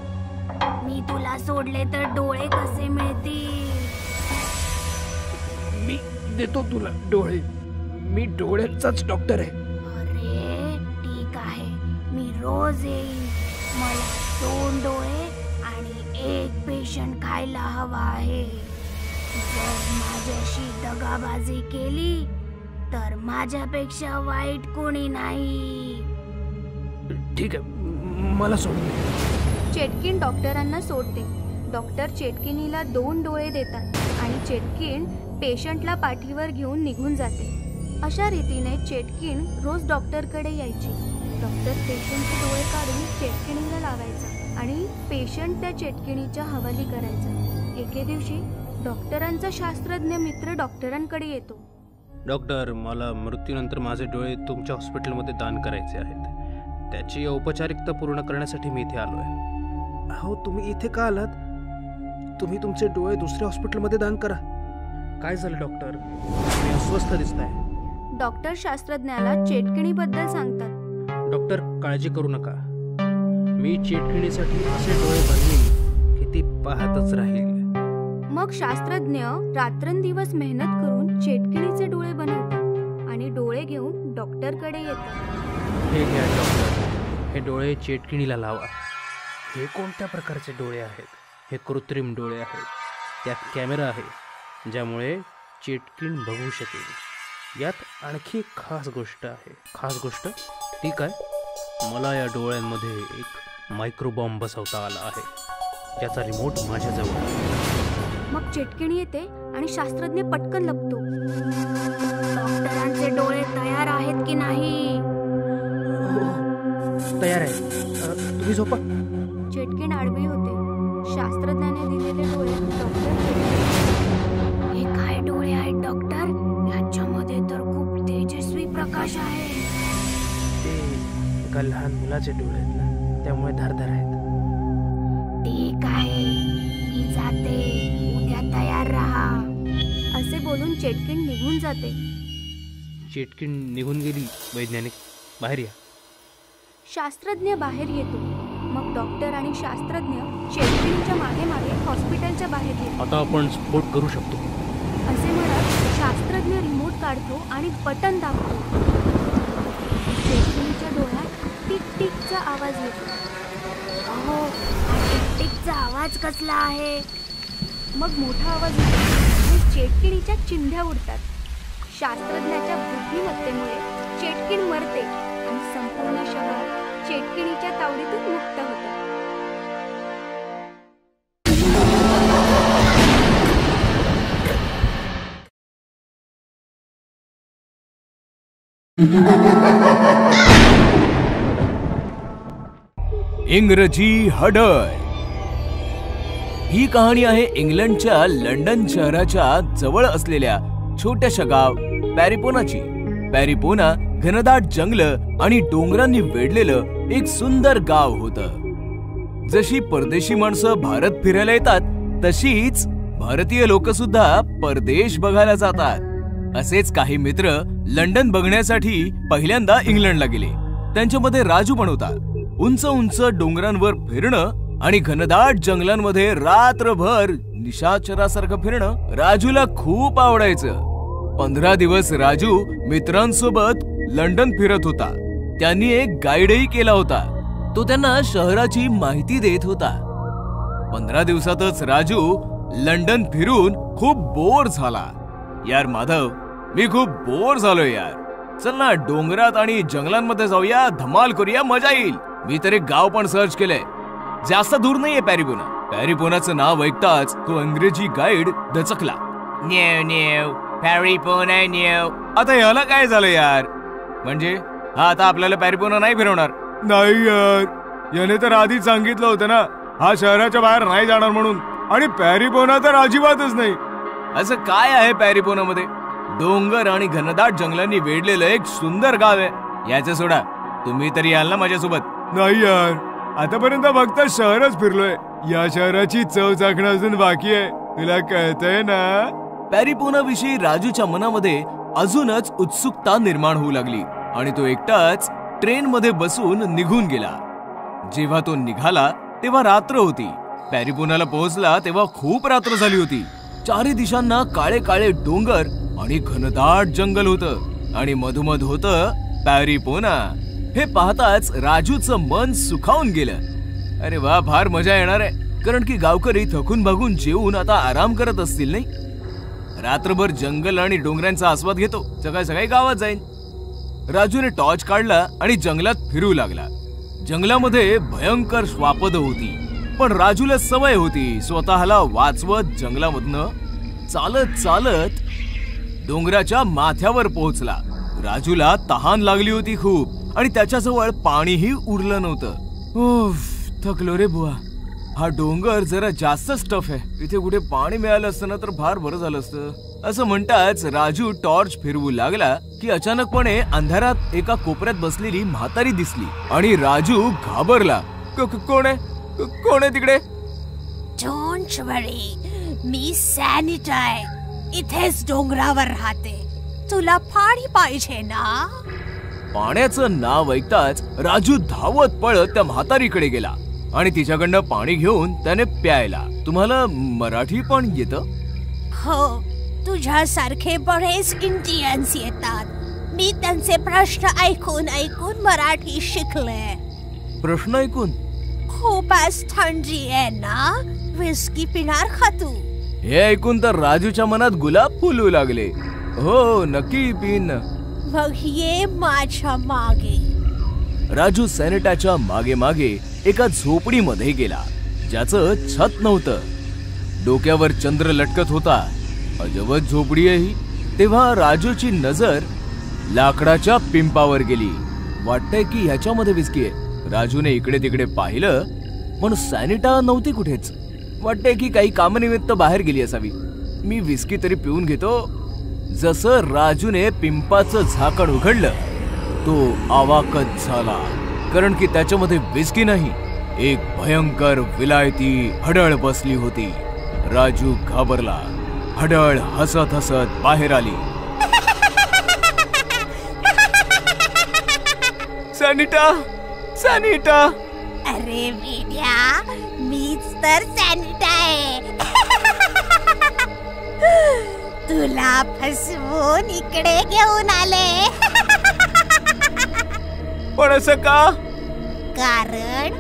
मी तुला सोडले तर डोळे कसे मिळतील? मी देतो तुला डोळे. मी डोळ्यांचाच डॉक्टर आहे. अरे ठीक आहे, मी रोज येईन. मला 2 डोळे आणि 1 पेशंट खायला हवा आहे. जर माझ्याशी दगाबाजी केली तर माझ्यापेक्षा वाईट कोणी नाही. ठीक आहे, मला सोड. चेटकिण डॉक्टरांना सोडते. डॉक्टर चेटकिणीला 2 डोळे देतात आणि चेटकिण पेशंटला पाठीवर घेऊन निघून जाते. अशा रीतीने चेटकिण रोज डॉक्टरकडे यायची. डॉक्टर पेशंटचे डोळे काढून चेटकिणीला लावायचा आणि पेशंट त्या चेटकिणीच्या हवाली करायचा. एके दिवशी डॉक्टरांचा शास्त्रज्ञ मित्र डॉक्टरांकडे येतो. डॉक्टर, मला मृत्यूनंतर माझे डोळे तुमच्या हॉस्पिटलमध्ये दान करायचे आहेत. त्याची औपचारिकता पूर्ण करण्यासाठी मी इथे आलो आहे. हो, तुम्ही इथे का आलात? तुम्ही तुमचे डोळे दुसऱ्या हॉस्पिटलमध्ये दान करा. काय झालं डॉक्टर? तुम्ही अस्वस्थ दिसताय. डॉक्टर शास्त्रज्ञाला चेटकिणीबद्दल सांगतात. डॉक्टर, काळजी करू नका. मी चेटकिणीसाठी असे डोळे बनवीन की ती पाहतच राहील. मग शास्त्रज्ञ रात्रंदिवस मेहनत करून चेटकिणीचे डोळे बनवतात आणि डोळे घेऊन डॉक्टरकडे येतात. हे घ्या डॉक्टर, हे डोळे चेटकिणीला लावा. हे कोणत्या प्रकारचे डोळे आहेत? हे कृत्रिम डोळे आहेत. त्यात कॅमेरा आहे ज्यामुळे चेटकीण बघू शकेल. यात आणखी एक खास गोष्ट आहे. खास गोष्ट ती काय? मला या डोळ्यांमध्ये एक मायक्रोबॉम्ब बसवता आला आहे, ज्याचा रिमोट माझ्याजवळ आहे. मग चेटकिणी येते आणि शास्त्रज्ञ पटकन लपतो. डॉक्टरांचे डोळे तयार आहेत की नाही? तयार आहे, तुम्ही झोपा. चेटकिण आडवी होते. शास्त्रज्ञाने दिलेले डोळे डॉक्टर हे काय डोळे आहेत डॉक्टर? याच्यामध्ये तर खूप तेजस्वी प्रकाश आहे. ते एका लहान मुलाचे डोळे आहेत ना, त्यामुळे धारदार आहेत. ठीक आहे, मी जाते, उद्या तयार राहा. असे बोलून चेटकिण निघून जाते. चेटकीण निघून गेली. वैज्ञानिक, बाहेर या. शास्त्रज्ञ बाहेर येतो. मग डॉक्टर आणि शास्त्रज्ञ चेटकिणीच्या मागे मागे हॉस्पिटलच्या बाहेर येतो. आता आपण स्फोट करू शकतो असे म्हणत शास्त्रज्ञ रिमोट काढतो आणि बटन दाबतो. चेटकिणीच्या डोळ्यात टिक टिकचा आवाज येतो. अहो, हा टिक टिकचा आवाज कसला आहे? मग मोठा आवाज येतो आणि चेटकिणीच्या चिंध्या उडतात. शास्त्रज्ञाच्या बुद्धिमत्तेमुळे चेटकिण मरते आणि संपूर्ण शहर चेटकिणीच्या तावडीतून मुक्त होतं. इंग्रजी हडळ. ही कहाणी आहे इंग्लंडच्या लंडन शहराच्या जवळ असलेल्या छोट्याशा गाव पॅरिपोनाची. पॅरिपोना घनदाट जंगल आणि डोंगरांनी वेढलेलं एक सुंदर गाव होतं. जशी परदेशी माणसं भारत फिरायला येतात तशीच भारतीय लोक सुद्धा परदेश बघायला जातात. असेच काही मित्र लंडन बघण्यासाठी पहिल्यांदा इंग्लंडला गेले. त्यांच्यामध्ये राजू पण होता. उंच उंच डोंगरांवर फिरणं आणि घनदाट जंगलांमध्ये रात्रभर निशाचरासारखं फिरणं राजूला खूप आवडायचं. 15 दिवस राजू मित्रांसोबत लंडन फिरत होता. त्यांनी एक गाईडही केला होता. तो त्यांना शहराची माहिती देत होता. 15 दिवसातच राजू लंडन फिरून खूप बोर झाला. यार माधव, मी खूप बोर झालोय यार. चल ना डोंगरात आणि जंगलांमध्ये जाऊया, धमाल करूया, मजा येईल. मी तर एक गाव पण सर्च केलंय. जास्त दूर नाहीये पॅरिपोना. पॅरिपोनाचं नाव ऐकताच तो इंग्रजी गाईड दचकला. न्यू न्यू पॅरिपोना न्यू. आता याला काय झालं यार? म्हणजे हा आता आपल्याला पॅरिपोना नाही फिरवणार? नाही यार, याने तर आधीच सांगितलं होतं ना हा शहराच्या बाहेर नाही जाणार म्हणून. आणि पॅरिपोना तर अजिबातच नाही. असं काय आहे पॅरिपोनामध्ये? डोंगर आणि घनदाट जंगलांनी वेढलेलं एक सुंदर गाव आहे. याचं सोडा, तुम्ही तरी याल ना माझ्यासोबत? नाही यार, आतापर्यंत फक्त शहरच फिरलोय. या शहराची चव चाखणं अजून बाकी आहे. तुला कळतंय ना? पॅरिपोना विषयी राजूच्या मनामध्ये अजूनच उत्सुकता निर्माण होऊ लागली आणि तो एकटाच ट्रेन मध्ये बसून निघून गेला. जेव्हा तो निघाला तेव्हा रात्र होती. पॅरिपोनाला पोहोचला तेव्हा खूप रात्र झाली होती. चारी दिशांना काळे काळे डोंगर आणि घनदाट जंगल होतं आणि मधोमध होतं पॅरिपोना. हे पाहताच राजूचं मन सुखावून गेलं. अरे वा, फार मजा येणार आहे. कारण की गावकरी थकून भागून जेवून आता आराम करत असतील नाही. रात्रभर जंगल आणि डोंगरांचा आस्वाद घेतो, सकाळी सकाळी गावात जाईन. राजूने टॉर्च काढला आणि जंगलात फिरू लागला. जंगलामध्ये भयंकर श्वापद होती, पण राजूला सवय होती स्वतःला वाचवत जंगलामधनं चालत चालत डोंगराच्या माथ्यावर पोहोचला. राजूला तहान लागली होती खूप आणि त्याच्याजवळ पाणीही उरलं नव्हतं. उफ, थकलो रे बुवा. हा डोंगर जरा जास्तच टफ आहे. इथे कुठे पाणी मिळालं असतं ना तर फार बरं झालं असतं. असं म्हणताच राजू टॉर्च फिरवू लागला की अचानकपणे अंधारात एका कोपऱ्यात बसलेली म्हातारी दिसली आणि राजू घाबरला. कोण आहे? कोण आहे तिकडे? डोंट वरी, मी सॅनिट आहे. इथेच डोंगरावर राहते. तुला पाणी पाहिजे ना? पाण्याचं नाव ऐकताच राजू धावत पळत त्या म्हातारीकडे गेला आणि तिच्याकडनं पाणी घेऊन त्याने प्यायला. तुम्हाला मराठी पण येतं? हो, तुझ्यासारखे बरेच इंडियन्स येतात. मी त्यांचे प्रश्न ऐकून ऐकून मराठी शिकले. प्रश्न ऐकून? खूपच थंडी आहे ना, विस्की पिणार का तू? हे ऐकून तर राजूच्या मनात गुलाब फुलू लागले. हो नक्की पिन. मग ये माझ्या मागे. राजू सॅनिटाच्या मागे मागे एका झोपडीमध्ये गेला, ज्याचं छत नव्हतं. डोक्यावर चंद्र लटकत होता. अजबच झोपडी आहे ही. तेव्हा राजूची नजर लाकडाच्या पिंपावर गेली. वाटतंय की ह्याच्यामध्ये विस्की आहे. राजूने इकडे तिकडे पाहिलं, पण सॅनिटा नव्हती कुठेच. वाटतंय की काही कामानिमित्त बाहेर गेली असावी. मी विस्की तरी पिऊन घेतो. जसं राजूने पिंपाचं झाकण उघडलं, तो अवाकच झाला, कारण की त्याच्यामध्ये विस्की नाही, एक भयंकर विलायती हडळ बसली होती. राजू घाबरला. हडळ हसत हसत बाहेर आली. सॅनिटा, सॅनिटा. अरे विड्या, मीच तर सॅनिटा आहे. तुला फसवून इकडे घेऊन आले. पण असं का? कारण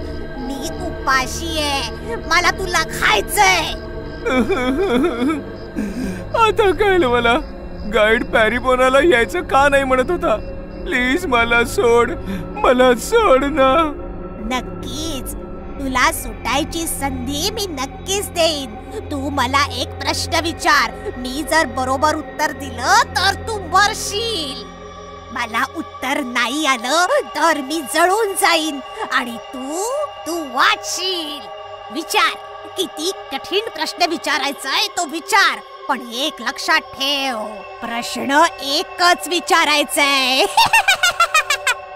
मी उपाशी आहे. मला तुला खायचंय. आता कळलं मला. गाईड पॅरीपोनाला यायचं का नाही म्हणत होता. प्लीज मला सोड, मला सोड ना. नक्कीच, तुला सुटायची संधी मी नक्कीच देईन. तू मला एक प्रश्न विचार. मी जर बरोबर उत्तर दिलं तर तू मरशील. मला उत्तर नाही आलं तर मी जळून जाईन आणि तू वाचशील. विचार, किती कठीण प्रश्न विचारायचा आहे तो विचार, पण एक लक्षात ठेव, प्रश्न एकच विचारायचाय.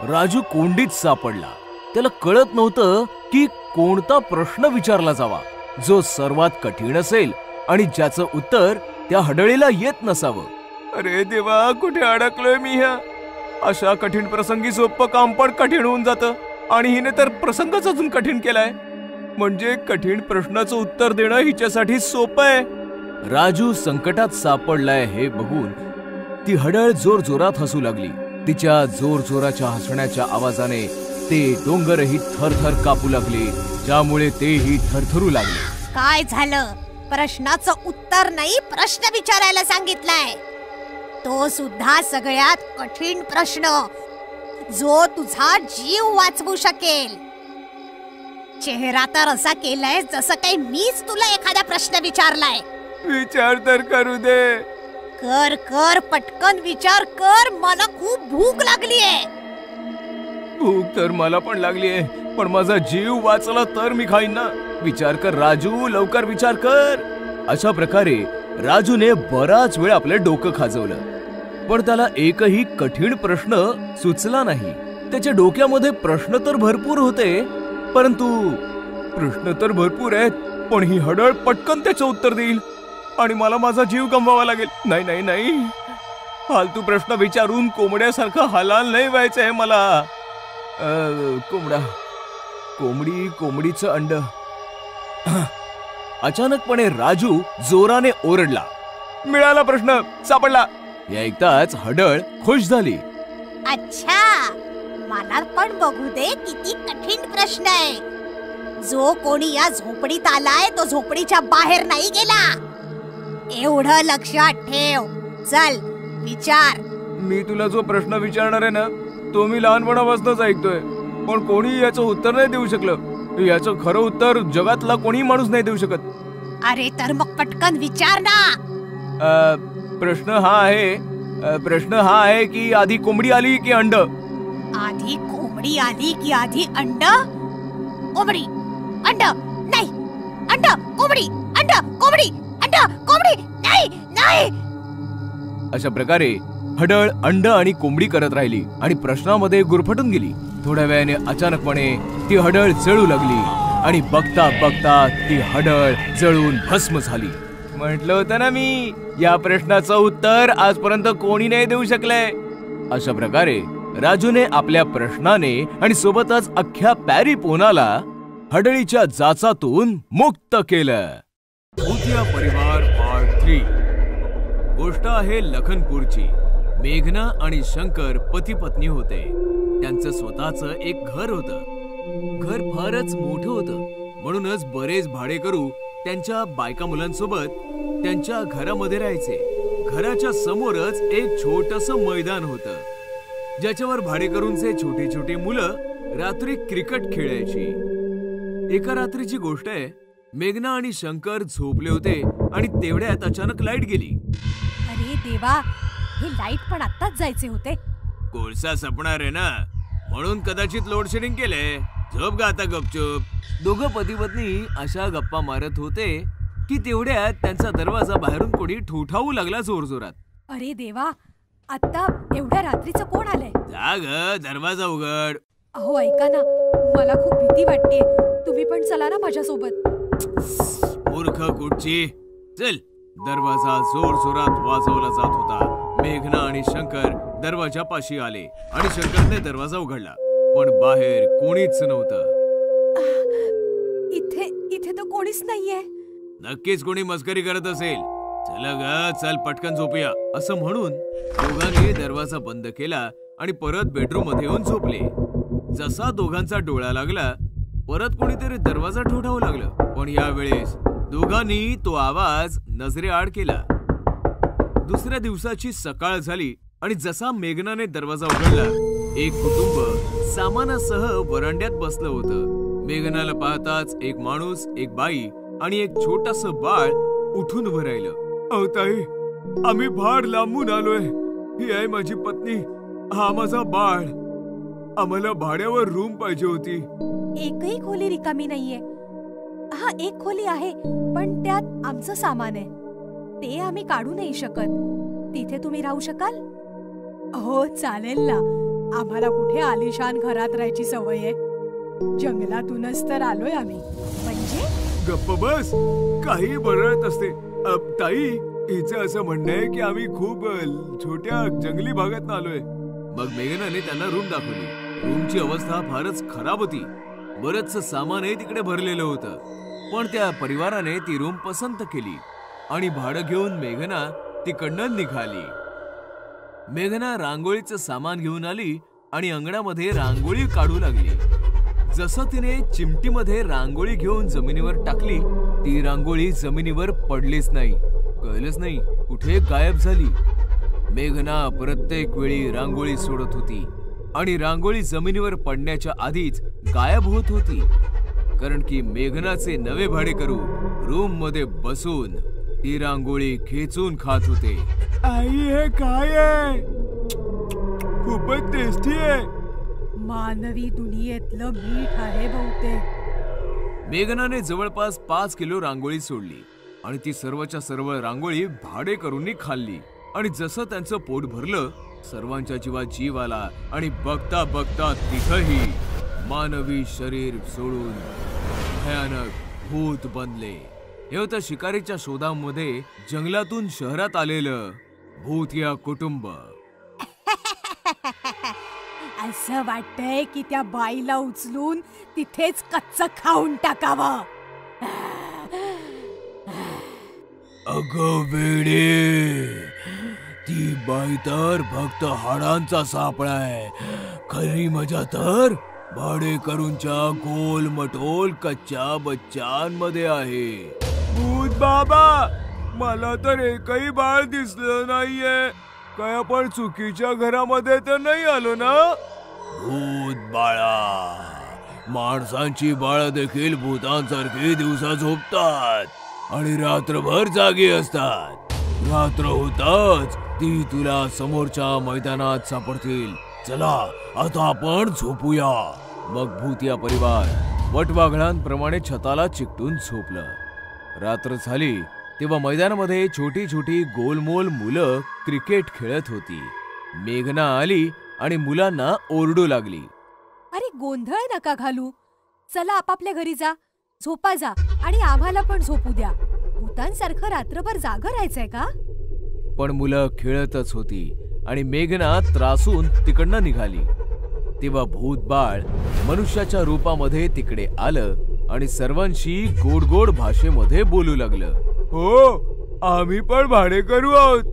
राजू कोंडीत सापडला. त्याला कळत नव्हतं की कोणता प्रश्न विचारला जावा जो सर्वात कठीण असेल आणि ज्याचं उत्तर त्या हडळीला येत नसावं. अरे देवा, कुठे अडकलोय मी ह्या. अशा कठीण प्रसंगी सोपं काम पण कठीण होऊन जातं, आणि हिने तर प्रसंगच अजून कठीण केलाय. म्हणजे कठीण प्रश्नाचं उत्तर देणं हिच्यासाठी सोपं आहे. राजू संकटात सापडलाय हे बघून ती हडळ जोर जोरात हसू लागली. तिच्या जोर जोराच्या हसण्याच्या आवाजाने ते डोंगरही थरथर कापू लागले, ज्यामुळे तेही थरथरू लागले. काय झालं? प्रश्नाचं उत्तर नाही, प्रश्न विचारायला सांगितलाय. तो सुद्धा सगळ्यात कठीण प्रश्न, जो तुझा जीव वाचवू शकेल. चेहरा तर असा केलाय जसं काही मीच तुला एखादा प्रश्न विचारलाय. विचार तर करू दे. कर कर, पटकन विचार कर. मला खूप भूक लागलीये. भूक तर मला पण लागलीये, पण माझा जीव वाचला तर मी खाईन ना. विचार कर राजू, लवकर विचार कर. अशा प्रकारे राजूने बराच वेळ आपलं डोकं खाजवलं, पण त्याला एकही कठीण प्रश्न सुचला नाही. त्याच्या डोक्यामध्ये प्रश्न तर भरपूर होते, परंतु प्रश्न तर भरपूर आहेत, पण ही हडळ पटकन त्याचं उत्तर देईल आणि मला माझा जीव गमवावा लागेल. नाही नाही नाही, फालतू प्रश्न विचारून कोंबड्यासारखं हलाल नाही व्हायचं आहे मला. कोंबडीचं अंड. अचानकपणे राजू जोराने ओरडला. मिळाला, प्रश्न सापडला. हे ऐकताच हडळ खुश झाली. अच्छा, मला पण बघू दे किती कठीण प्रश्न आहे. जो कोणी या झोपडीत आलाय तो झोपडीच्या बाहेर नाही गेला, एवढं लक्षात ठेव. चल विचार. मी तुला जो प्रश्न विचारणार आहे ना, तो मी लहानपणापासूनच ऐकतोय, पण कोणी याचं उत्तर नाही देऊ शकलं. याचं खरं उत्तर जगातला कोणी माणूस नाही देऊ शकत. अरे तर मग पटकन विचार ना. प्रश्न हा आहे की आधी कोंबडी आली की अंड? आधी कोंबडी आली की आधी अंड? कोंबडी, अंड, नाही, अंड, कोंबडी, अंड, कोंबडी, अंड, कोंबडी, नाही, नाही. अशा प्रकारे हडळ अंड आणि कोंबडी करत राहिली आणि प्रश्नामध्ये गुरफटून गेली. थोड्या वेळाने अचानकपणे ती हडळ जळू लागली आणि बघता बघता ती हडळ जळून भस्म झाली. म्हटलं होतं ना मी, या प्रश्नाचं उत्तर आजपर्यंत कोणी नाही देऊ शकलंय. अशा प्रकारे राजूने आपल्या प्रश्नाने आणि सोबतच अख्ख्या पॅरीपोनाला हडळीच्या जाचातून मुक्त केलं. भूतिया परिवार पार्ट 3. गोष्ट आहे लखनपूरची. मेघना आणि शंकर पती पत्नी होते. त्यांचं स्वतःचं एक घर होतं. घर फारच मोठं होतं, म्हणूनच बरेच भाडेकरू त्यांच्या बायका मुलांसोबत त्यांच्या घरामध्ये राहायचे. घराच्या समोरच एक छोटंसं मैदान होतं, ज्याच्यावर भाडेकरूंचे छोटे छोटे मुलं रात्री क्रिकेट खेळायची. एका रात्रीची गोष्ट आहे. मेघना आणि शंकर झोपले होते आणि तेवढ्यात अचानक लाईट गेली. अरे देवा, हे लाईट पण आत्ताच जायचे होते. कोळसा सपणार आहे ना, म्हणून कदाचित लोड शेडिंग केले. झोप गा आता गपचूप. दोघं पती पत्नी अशा गप्पा मारत होते की तेवढ्यात त्यांचा दरवाजा बाहेरून कोणी ठोठावू लागला जोरजोरात. अरे देवा, आता एवढ्या रात्रीचं कोण आलंय? जा ग, दरवाजा उघड. अहो ऐका ना, मला खूप भीती वाटते. तुम्ही पण चला ना माझ्यासोबत. मूर्ख कुठची. चल. दरवाजा जोर जोरात वाजवला जात होता. मेघना आणि शंकर दरवाजापाशी आले आणि शंकरने दरवाजा उघडला, पण बाहेर कोणीच नव्हतं. इथे तर कोणीच नाहीये. नक्कीच कोणी मस्करी करत असेल. चला ग, चल पटकन झोपूया, असं म्हणून दोघांनी दरवाजा बंद केला आणि परत बेडरूम मध्ये येऊन झोपले. जसा दोघांचा डोळा लागला, परत कोणीतरी दरवाजा ठोठावू लागलं, पण यावेळेस दोघांनी तो आवाज नजरेआड केला. दुसऱ्या दिवसाची सकाळ झाली आणि जसा मेघनाने दरवाजा उघडला, एक कुटुंब सामानासह वरांड्यात बसलं होतं. मेघनाला पाहताच एक माणूस, एक बाई आणि एक छोटंसं बाळ उठून उभं राहिलं. अहो ताई, आम्ही फार लांबून आलोय. ही आहे माझी पत्नी, हा माझा बाळ. आम्हाला भाड्यावर रूम पाहिजे होती. एकही खोली रिकामी नाहीये. हा, एक खोली आहे, पण त्यात आमचं सामान आहे. ते आम्ही काढू नाही शकत. तिथे तुम्ही राहू शकाल? हो चालेल ना. आम्हाला कुठे आलिशान घरात राहायची सवय आहे. जंगलातूनच तर आलोय आम्ही. म्हणजे गप्प बस, काही बरळत असते. ताई, हिचं असं म्हणणं आहे की आम्ही खूप छोट्या जंगली भागात आलोय. मग मेघनाने त्यांना रूम दाखवली. रूमची अवस्था फारच खराब होती. बरंच सामानही तिकडे भरलेलं होतं, पण त्या परिवाराने ती रूम पसंत केली आणि भाडं घेऊन मेघना तिकडनं निघाली. मेघना रांगोळीचं सामान घेऊन आली आणि अंगणामध्ये रांगोळी काढू लागली. जसं तिने चिमटीमध्ये रांगोळी घेऊन जमिनीवर टाकली, ती रांगोळी जमिनीवर पडलीच नाही. कळलंच नाही कुठे गायब झाली. मेघना प्रत्येक वेळी रांगोळी सोडत होती आणि रांगोळी जमिनीवर पडण्याच्या आधीच गायब होत होती, कारण की मेघनाचे नवे भाडेकरू रूम मध्ये बसून ती रांगोळी खेचून खात होते. आई, हे काय आहे? खूपच टेस्टी आहे. मानवी दुनियेतलं मीठ आहे बहुतेक. मेघनाने जवळपास 5 किलो रांगोळी सोडली आणि ती सर्वच्या सर्व रांगोळी भाडेकरूंनी खाल्ली. आणि जसं त्यांचं पोट भरलं, सर्वांच्या जीवात जीव आला आणि बघता बघता तिथंही मानवी शरीर सोडून भयानक भूत बनले. हे होतं शिकारीच्या शोधामध्ये जंगलातून शहरात आलेलं भूतिया कुटुंब. असं वाटतंय की त्या बाईला उचलून तिथेच कच्च खाऊन टाकावं. अगं वेडे, ती बाई तर फक्त हाडांचा सापळा आहे. खरी मजा तर भाडेकरूंच्या गोल मटोल कच्च्या बच्चांमध्ये आहे. भूत बाबा, मला तर एकही बाळ दिसलं नाहीये. काय आपण चुकीच्या घरामध्ये तर नाही आलो ना? भूत बाळा, माणसांची बाळ देखील भूतांसारखी दिवसा झोपतात आणि रात्रभर जागी असतात. रात्र होताच ती तुला समोरच्या मैदानात सापडतील. चला आता आपण झोपूया. मग भूतिया परिवार वटवाघळांप्रमाणे छताला चिकटून झोपलं. रात्र झाली तेव्हा मैदानामध्ये छोटी छोटी गोलमोल मुलं क्रिकेट खेळत होती. मेघना आली आणि मुलांना ओरडू लागली. अरे गोंधळ नका घालू. चला आपापल्या घरी जा, झोपा जा आणि आम्हाला पण झोपू द्या. भूतांसारखं रात्रभर जागं राहायचंय का? पण मुलं खेळतच होती आणि मेघना त्रासून तिकडनं निघाली. तेव्हा भूत बाळ मनुष्याच्या रूपामध्ये तिकडे आलं आणि सर्वांशी गोड गोड भाषेमध्ये बोलू लागलं. हो, आम्ही पण भाडेकरू आहोत.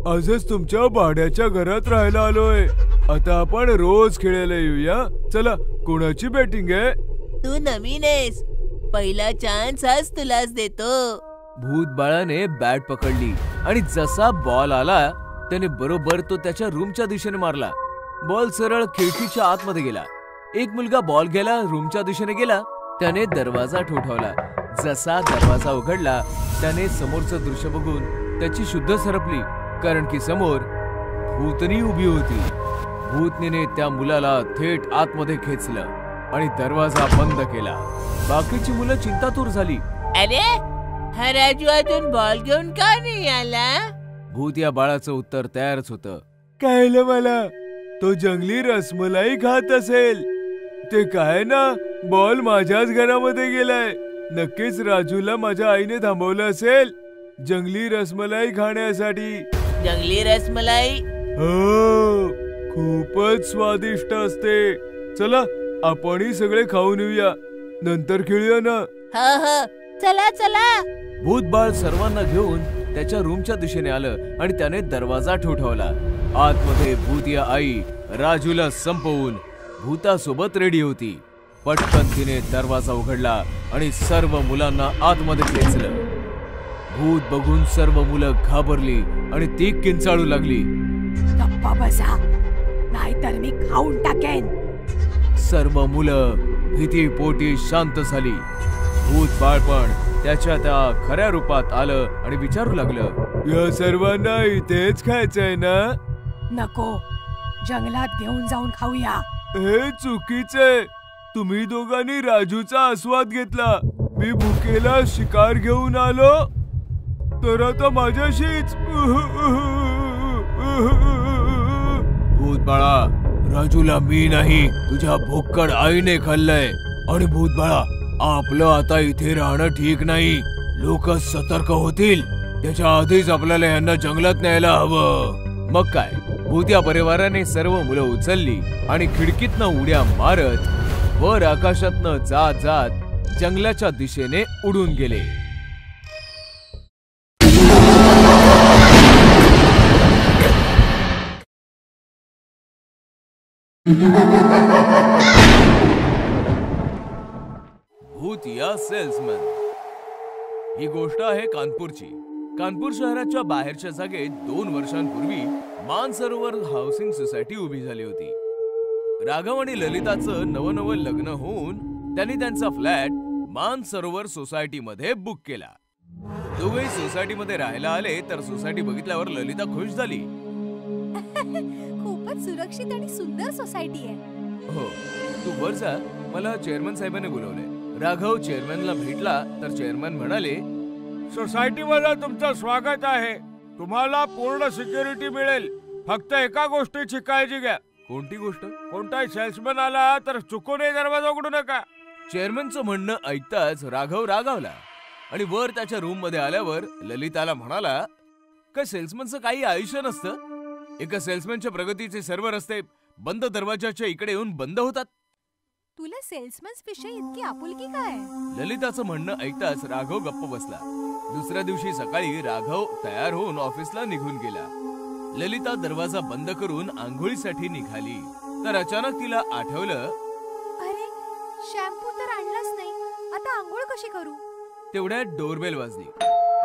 आजच तुमच्या भाड्याच्या घरात राहायला आलोय. आता आपण रोज खेळायला येऊया. चला, कोणाची बॅटिंग आहे? तू नवीन आहेस, पहिला चान्स आज तुलाच देतो. भूत बाळाने बॅट पकडली आणि जसा बॉल आला त्याने बरोबर तो त्याच्या रूमच्या दिशेने मारला. बॉल सरळ खिडकीच्या आतमध्ये गेला. एक मुलगा बॉल घ्यायला रूमच्या दिशेने गेला. त्याने दरवाजा ठोठावला. जसा दरवाजा उघडला त्याने समोरचं दृश्य बघून त्याची शुद्ध सरपली, कारण की समोर भूतनी उभी होती. भूतनीने त्या मुलाला थेट आतमध्ये खेचलं आणि दरवाजा बंद केला. बाकीची मुलं चिंतातूर झाली. अरे, हा राजू अजून बॉल घेऊन का नाही आला? भूत या बाळाचं उत्तर तयारच होतं. कळलं मला, तो जंगली रसमलाई खात असेल. ते काय ना, बॉल माझ्याच घरामध्ये गेलाय. नक्कीच राजूला माझ्या आईने थांबवलं असेल जंगली रसमलाई खाण्यासाठी. जंगली रसमलाई? हो, खूपच स्वादिष्ट असते. चला, आपणही सगळे खाऊन येऊया, नंतर खेळूया ना. हो, चला चला. भूत बाळ सर्वांना घेऊन त्याच्या रूमच्या दिशेने आलं आणि त्याने दरवाजा ठोठावला. आतमध्ये भूतिया आई राजूला संपवून भूतासोबत रेडी होती. पटकन तिने दरवाजा उघडला आणि सर्व मुलांना आतमध्ये खेचलं. भूत बघून सर्व मुलं घाबरली आणि ती किंचाळू लागली. गप्पा बसा, नाहीतर मी खाऊन टाकेन. सर्व मुलं भीतीपोटी शांत झाली. भूत बाळ पण त्याच्या त्या खऱ्या रूपात आलं आणि विचारू लागलं, या सर्वांना इथेच खायचंय ना? नको, जंगलात घेऊन जाऊन खाऊया. हे चुकीचंय. तुम्ही दोघांनी राजूचा आस्वाद घेतला. मी भुकेला शिकार घेऊन आलो, तर आता माझ्याशीच. भूत बाळा, राजूला मी नाही, तुझ्या भुक्कड आईने खाल्लंय. आणि भूत बाळा, आपलं आता इथे राहणं ठीक नाही. लोक सतर्क होतील, त्याच्या आधीच आपल्याला यांना जंगलात न्यायला हवं. मग काय, भूतिया परिवाराने सर्व मुलं उचलली आणि खिडकीतनं उड्या मारत वर आकाशातनं जात जात जंगलाच्या दिशेने उडून गेले. भूतिया सेल्समन. ही गोष्ट आहे कानपूरची. कानपूर शहराच्या बाहेरच्या जागेत 2 वर्षांपूर्वी मानसरोवर हाऊसिंग सोसायटी उभी झाली होती. राघव आणि ललिताचं नवं लग्न होऊन त्यांनी त्यांचा फ्लॅट मानसरोवर सोसायटीमध्ये बुक केला. दोघेही सोसायटीमध्ये राहायला आले तर सोसायटी बघितल्यावर ललिता खुश झाली. खूपच सुरक्षित आणि सुंदर सोसायटी आहे. हो, तू वर जा, मला चेअरमन साहेबांनी बोलवले. राघव चेअरमनला भेटला तर चेअरमन म्हणाले, सोसायटीमध्ये तुमचं स्वागत आहे. तुम्हाला पूर्ण सिक्युरिटी मिळेल. फक्त एका गोष्टीची काळजी घ्या. कोणती गोष्ट? कोणताही सेल्समन आला तर चुकूनही दरवाजा उघडू नका. चेअरमनचं म्हणणं ऐकताच राघव रागावला आणि वर त्याच्या रूम मध्ये आल्यावर ललिताला म्हणाला, का सेल्समनचं काही आयुष्य नसतं? एका सेल्समनच्या प्रगतीचे सर्व रस्ते बंद दरवाजाच्या इकडे येऊन बंद होतात. तुला सेल्समन्स विषयी इतकी आपुलकी काय? ललिताचं म्हणणं ऐकताच राघव गप्प बसला. दुसऱ्या दिवशी सकाळी राघव तयार होऊन ऑफिसला निघून गेला. ललिता दरवाजा बंद करून आंघोळीसाठी निघाली तर अचानक तिला आठवलं, अरे, शॅम्पू तर आणलाच नाही. आता आंघोळ कशी करू? तेवढ्यात डोरबेल वाजली.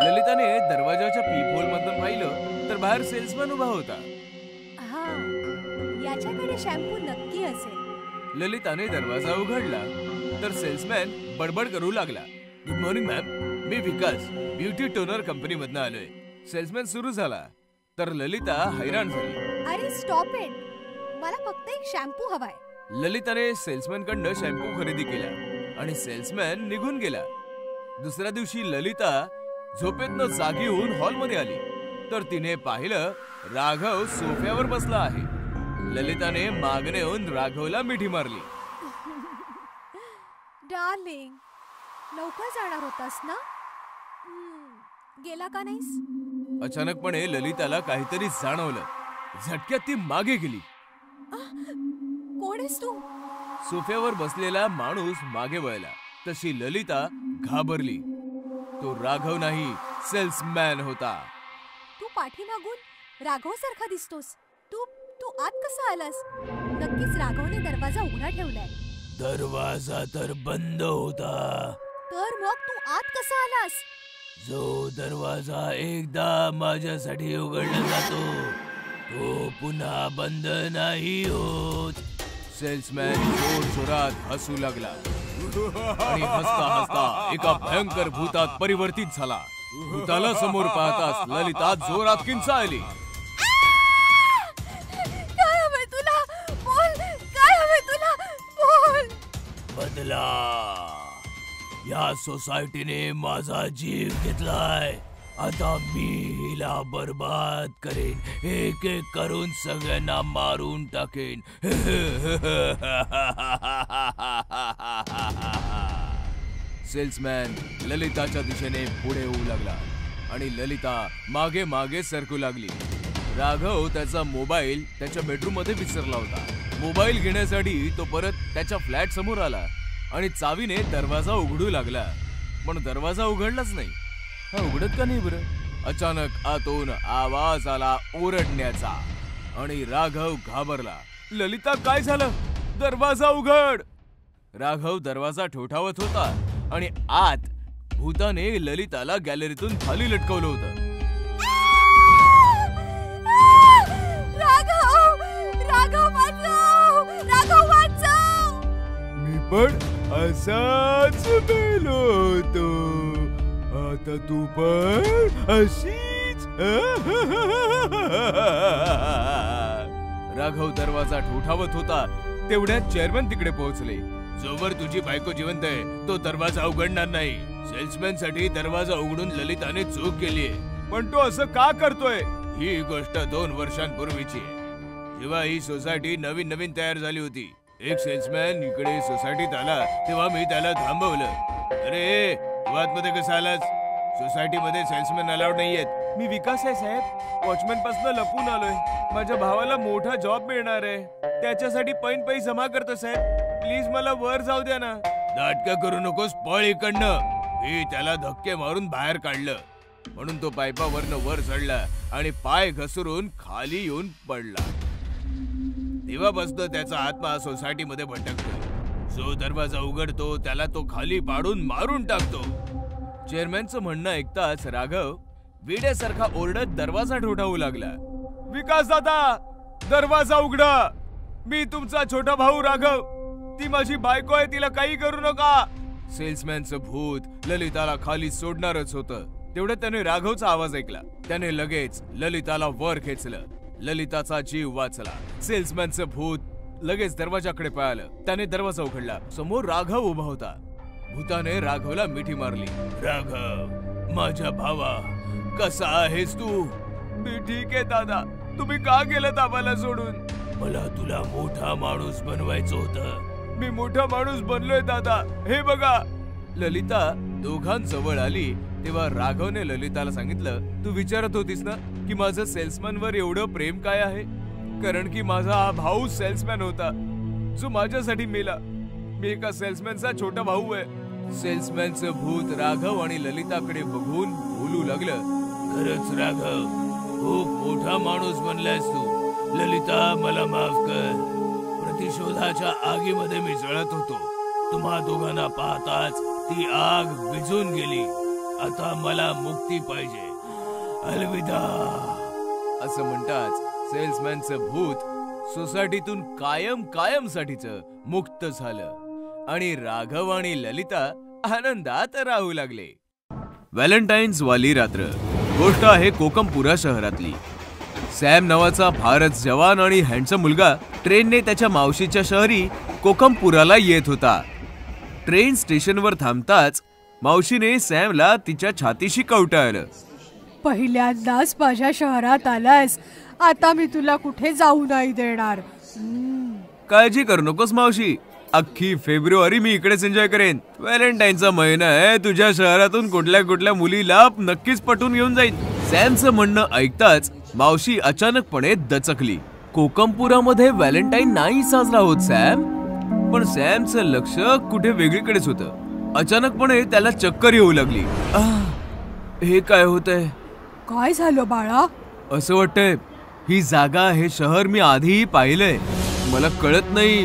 ललिताने दरवाजाच्या पीपहोल मधून पाहिलं तर बाहेर सेल्समन उभा होता. हा, याच्याकडे शॅम्पू नक्की असेल. ललिताने दरवाजा उघडला तर सेल्समॅन बडबड करू लागला. गुड मॉर्निंग मॅम, मी विकास ब्युटी टोनर कंपनी मधनं आलोय. सेल्समॅन सुरू झाला तर ललिता हैराण झाली. अरे स्टॉप इट, मला फक्त एक शॅम्पू हवाय. ललिताने सेल्समॅन कडनं शॅम्पू खरेदी केला आणि सेल्समॅन निघून गेला. दुसऱ्या दिवशी ललिता झोपेतनं जागी होऊन हॉलमध्ये आली तर तिने पाहिलं राघव सोफ्यावर बसला आहे. ललिताने मागणे येऊन राघवला मिठी मारली. डार्लिंग, लवकर जाणार होतास ना? गेला का नाहीस? अचानकपणे ललिताला काहीतरी जाणवलं. झटक्यात ती मागे गेली. कोण आहेस तू? सोफ्यावर बसलेला माणूस मागे वळला तशी ललिता घाबरली. तो राघव नाही, सेल्समॅन होता. तू पाठीमागून राघव सारखा दिसतोस. तू तू आत कसा आलास? नक्कीच राघवने दरवाजा उघडा ठेवलाय. दरवाजा तर बंद होता. तर मग तू आत कसा आलास? जो दरवाजा एकदा माझ्यासाठी उघडला जातो तो पुन्हा बंद नाही होत. सेल्समॅन जोरजोरात हसू लागला आणि हसता हसता एका भयंकर भूतात परिवर्तित झाला. भूताला समोर पाहताच ललिता जोरात किंचाळली. काय हवंय तुला? बोल, काय हवंय तुला? बोल. बदला. या सोसायटीने माझा जीव घेतलाय. आता मी हिला बर्बाद करेन. एक एक करून सगळ्यांना मारून टाकेन. सेल्समॅन ललिताच्या दिशेने पुढे येऊ लागला आणि ललिता मागे मागे सरकू लागली. राघव त्याचा मोबाईल त्याच्या बेडरूम मध्ये विसरला होता. मोबाईल घेण्यासाठी तो परत त्याच्या फ्लॅट समोर आला आणि चावीने दरवाजा उघडू लागला, पण दरवाजा उघडलाच नाही. हा उघडत का नाही बरं? अचानक आतून आवाज आला ओरडण्याचा आणि राघव घाबरला. ललिता, काय झालं? दरवाजा उघड. राघव दरवाजा ठोठावत होता आणि आत भूताने ललिताला गॅलरीतून खाली लटकवलं होतं. राघव, राघव वाचव, राघव वाचव. मी पण असाच मेलो होतो. आता तू पण अशीच. राघव दरवाजा ठोठावत होता तेवढ्यात चेअरमन तिकडे पोहोचले. जोवर तुझी बायको जिवंत आहे तो दरवाजा उघडणार नाही. सेल्समॅन साठी दरवाजा उघडून ललिताने चूक केलीये. पण तो असं का करतोय? ही गोष्ट 2 वर्षांपूर्वीची आहे, जेव्हा ही सोसायटी नवीन नवीन तयार झाली होती. एक सेल्समॅन इकडे सोसायटीत आला तेव्हा मी त्याला थांबवलं. अरे, तू आतमध्ये कसा आलास? सोसायटीमध्ये सेल्समॅन अलाउड नाहीयेत. मी विकास आहे साहेब, वॉचमॅन पासून लपून आलोय. माझ्या भावाला मोठा जॉब मिळणार आहे, त्याच्यासाठी पैसे जमा करतो साहेब. प्लीज मला वर जाऊ द्या ना. नाटकं करू नकोस, पळ इकडनं. मी त्याला धक्के मारून बाहेर काढलं म्हणून तो पायपावरनं वर चढला आणि पाय घसरून खाली येऊन पडला. तेव्हापासून त्याचा आत्मा सोसायटीमध्ये भटकतोय. जो दरवाजा उघडतो त्याला तो खाली पाडून मारून टाकतो. चेअरमॅनचं म्हणणं ऐकताच राघव वेड्यासारखा ओरडत दरवाजा ठोठावू लागला. विकास दादा, दरवाजा उघडा. मी तुमचा छोटा भाऊ राघव. ती माझी बायको आहे, तिला काही करू नका. सेल्समॅनचं भूत ललिताला खाली सोडणारच होतं. तेवढ्यात त्याने राघवचा आवाज ऐकला. त्याने लगेच ललिताला वर खेचलं. ललिताचा जीव वाचला. सेल्समॅनचं भूत लगेच दरवाजाकडे पळालं. त्याने दरवाजा उघडला. समोर राघव उभा होता. भूताने राघवला मिठी मारली. राघव, माझ्या भावा, कसा आहेस तू? मी ठीक आहे दादा. तुम्ही का गेलात आम्हाला सोडून? मला तुला मोठा माणूस बनवायचं होतं. मी मोठा माणूस बनलोय दादा, हे बघा. ललिता दोघांजवळ आली तेव्हा राघवने ललिताला सांगितलं, तू विचारत होतीस ना की माझं सेल्समॅनवर एवढं प्रेम काय आहे? कारण की माझा हा भाऊ सेल्समॅन होता जो माझ्यासाठी मेला. मी एका सेल्समॅनचा छोटा भाऊ आहे. सेल्समॅनचं भूत राघव आणि ललिताकडे बघून बोलू लागलं. खरंच राघव, खूप मोठा माणूस बनलायस तू. ललिता, मला माफ कर. प्रतिशोधाच्या आगीमध्ये मी जळत होतो. तुम्हा दोघांना पाहताच ती आग विझून गेली. आता मला मुक्ती पाहिजे. अलविदा. असं म्हणताच सेल्समॅनचं भूत सोसायटीतून कायमसाठीचं मुक्त झालं आणि राघव आणि ललिता आनंदात राहू लागले. व्हॅलेंटाईन्स वाली रात्र. गोष्ट आहे कोकमपुरा शहरातली. सॅम नावाचा फारच जवान आणि हँडसम मुलगा ट्रेनने त्याच्या मावशीच्या शहरी कोकमपुराला येत होता. ट्रेन स्टेशनवर थांबताच मावशीने सॅमला तिच्या छातीशी कवटाळलं. पहिल्यांदाच माझ्या शहरात आलास, आता मी तुला कुठे जाऊ नाही देणार. काळजी करू नकोस मावशी, अख्खी फेब्रुवारी मी इकडेच एन्जॉय करेन. व्हॅलेंटाईनचा महिना आहे, तुझ्या शहरातून कुठल्या मुलीला नक्कीच पटून घेऊन जाईल. सॅमचं म्हणणं ऐकताच मावशी अचानकपणे दचकली. कोकमपुरामध्ये व्हॅलेंटाईन नाही साजरा होत सॅम. पण सॅमचं लक्ष कुठे वेगळीकडेच होतं. अचानकपणे त्याला चक्कर येऊ लागली. हे काय होतंय? काय झालं बाळा? असं वाटतंय ही जागा, हे शहर मी आधीही पाहिलंय. मला कळत नाही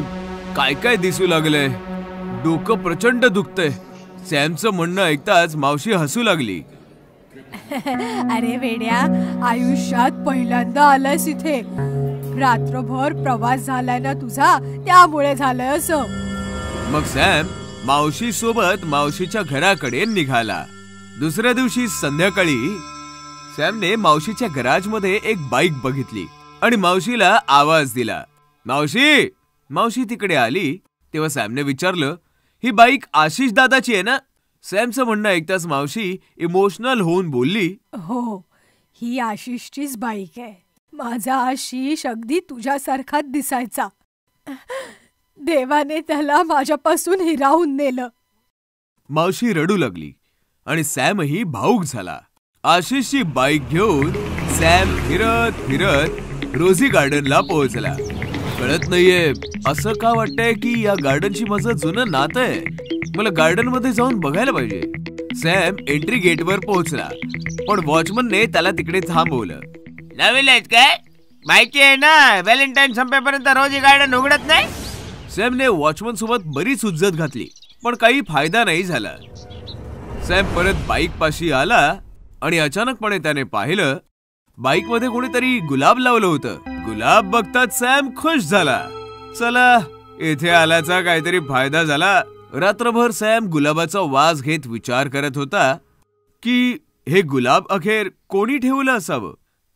काय काय दिसू लागलंय. डोकं प्रचंड दुखतंय. सॅमचं म्हणणं ऐकताच मावशी हसू लागली. अरे वेड्या, आयुष्यात पहिल्यांदा आलायस इथे. रात्रभर प्रवास झालाय ना तुझा, त्यामुळे झालंय असं. मग सॅम मावशी सोबत मावशीच्या घराकडे निघाला. दुसऱ्या दिवशी संध्याकाळी सॅमने मावशीच्या गॅरेजमध्ये एक बाईक बघितली आणि मावशीला आवाज दिला. मावशी. मावशी तिकडे आली तेव्हा सॅमने विचारलं, ही बाईक आशिष दादाची आहे ना? सॅमचं म्हणणं ऐकताच मावशी इमोशनल होऊन बोलली, हो, ही आशिषचीच बाईक आहे. माझा आशिष अगदी तुझ्यासारखाच दिसायचा. देवाने त्याला माझ्यापासून हिरावून नेलं. मावशी रडू लागली आणि सॅमही भावुक झाला. आशिषची बाईक घेऊन सॅम फिरत फिरत रोझी गार्डनला पोहोचला. कळत नाहीये असं का वाटतंय की या गार्डनची माझं जुनं नातं आहे. मला गार्डन मध्ये जाऊन बघायला पाहिजे. सॅम एंट्री गेटवर पोहोचला पण वॉचमनने त्याला तिकडे थांबवलं. नवीन आहेत काय? माहिती आहे ना, व्हॅलेंटाईन संपेपर्यंत रोजी गार्डन उघडत नाही. सॅमने वॉचमन सोबत बरीच उज्जत घातली पण काही फायदा नाही झाला. सॅम परत बाईक पाशी आला आणि अचानकपणे त्याने पाहिलं बाईक मध्ये कोणीतरी गुलाब लावलं होतं. गुलाब बघताच सॅम खुश झाला. चला, इथे आल्याचा काहीतरी फायदा झाला. रात्रभर सॅम गुलाबाचा वास घेत विचार करत होता की हे गुलाब अखेर कोणी ठेवलं असावं.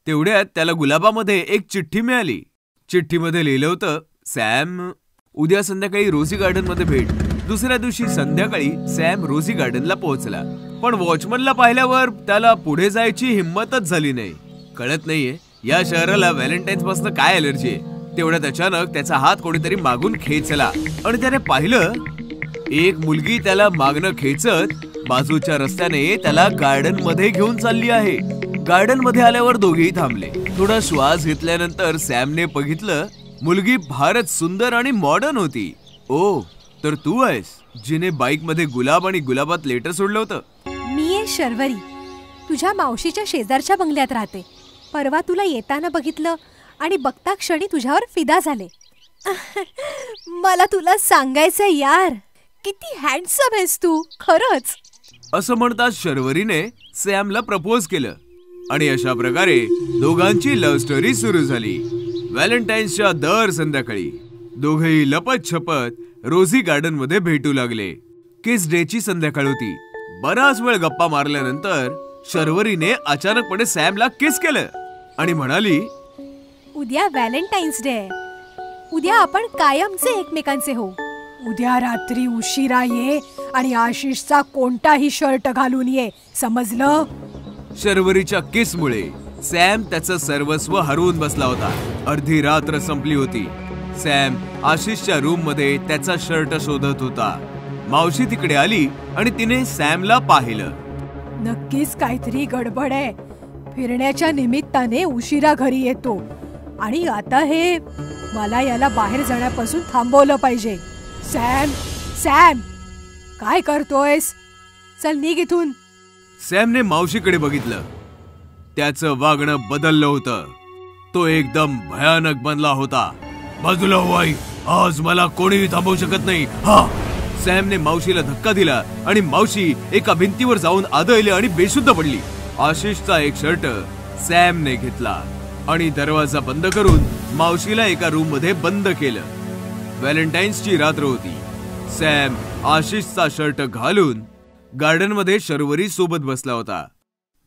तेवढ्यात त्याला गुलाबामध्ये एक चिठ्ठी मिळाली. चिठ्ठीमध्ये लिहिलं होतं, सॅम, उद्या संध्याकाळी रोझी गार्डन मध्ये भेट. दुसऱ्या दिवशी संध्याकाळी सॅम रोझी गार्डनला पोहोचला पण वॉचमनला पाहिल्यावर त्याला पुढे जायची हिंमतच झाली नाही. कळत नाहीये या शहराला व्हॅलेंटाईन्स पासून काय अलर्जी आहे. तेवढ्यात अचानक त्याचा हात कोणीतरी मागून खेचला आणि त्याने पाहिलं एक मुलगी त्याला मागणं खेचत बाजूच्या रस्त्याने त्याला गार्डन मध्ये घेऊन चालली आहे. गार्डन मध्ये आल्यावर दोघेही थांबले. थोडा श्वास घेतल्यानंतर सॅमने बघितलं मुलगी फारच सुंदर आणि मॉडर्न होती. ओ, तर तू आहेस जिने बाईक मध्ये गुलाब आणि गुलाबात लेटर सोडलं होतं. मी आहे शर्वरी, तुझ्या मावशीच्या शेजारच्या बंगल्यात राहते. परवा तुला येताना बघितलं आणि बघता क्षणी तुझ्यावर फिदा झाले. मला तुला सांगायचं यार, किती हँडसम आहेस तू खरंच. असं म्हणताच शर्वरीने सॅमला प्रपोज केलं आणि अशा प्रकारे दोघांची लव्ह स्टोरी सुरू झाली. व्हॅलेंटाईन्सच्या दर संध्याकाळी दोघेही लपत छपत रोझी गार्डन मध्ये भेटू लागले. किस डेची संध्याकाळ होती. बराच वेळ गप्पा मारल्यानंतर शर्वरीने अचानकपणे सॅमला किस केलं आणि म्हणाली, उद्या व्हॅलेंटाईन्स डे आहे. उद्या आपण कायमचे एकमेकांचे हो. उद्या रात्री उशिरा ये आणि आशिषचा कोणताही शर्ट घालून ये, समजलं? शर्वरीच्या किसमुळे सॅम त्याचं सर्वस्व हरवून बसला होता. अर्धी रात्र संपली होती. सॅम आशिषच्या रूम मध्ये त्याचा शर्ट शोधत होता. मावशी तिकडे आली आणि तिने सॅमला पाहिलं. नक्कीच काहीतरी गडबड आहे. फिरण्याच्या निमित्ताने उशिरा घरी येतो आणि आता हे, मला याला बाहेर जाण्यापासून थांबवलं पाहिजे. सॅम, सॅम, काय करतोयस? चल निघ इथून. सॅमने मावशीकडे बघितलं. त्याचं वागणं बदललं होतं. तो एकदम भयानक बनला होता. बाजूला हो आई, आज मला कोणीही थांबवू शकत नाही. हा. सॅमने मावशीला धक्का दिला आणि मावशी एका भिंतीवर जाऊन आदळली आणि बेशुद्ध पडली. आशिषचा एक शर्ट सॅमने घेतला आणि दरवाजा बंद करून मावशीला एका रूम मध्ये बंद केलं. व्हॅलेंटाईन्सची रात्र होती. सॅम आशिषचा शर्ट घालून गार्डन मध्ये शर्वरी सोबत बसला होता.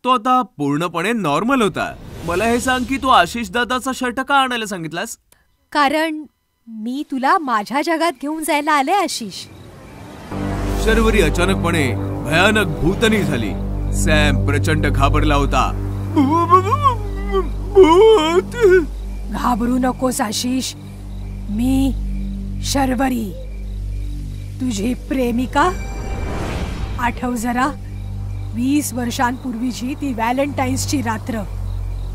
तो आता पूर्णपणे नॉर्मल होता. मला हे सांग की तू आशिष दादाचा शर्ट का आणायला सांगितलास? कारण मी तुला माझ्या जगात घेऊन जायला आले आशिष. शर्वरी अचानकपणे भयानक भूतनी झाली. सॅम प्रचंड घाबरला होता. घाबरू नकोस आशिष, मी शर्वरी, तुझी प्रेमिका. आठव जरा, 20 वर्षांपूर्वीची ती व्हॅलेंटाईन्सची रात्र.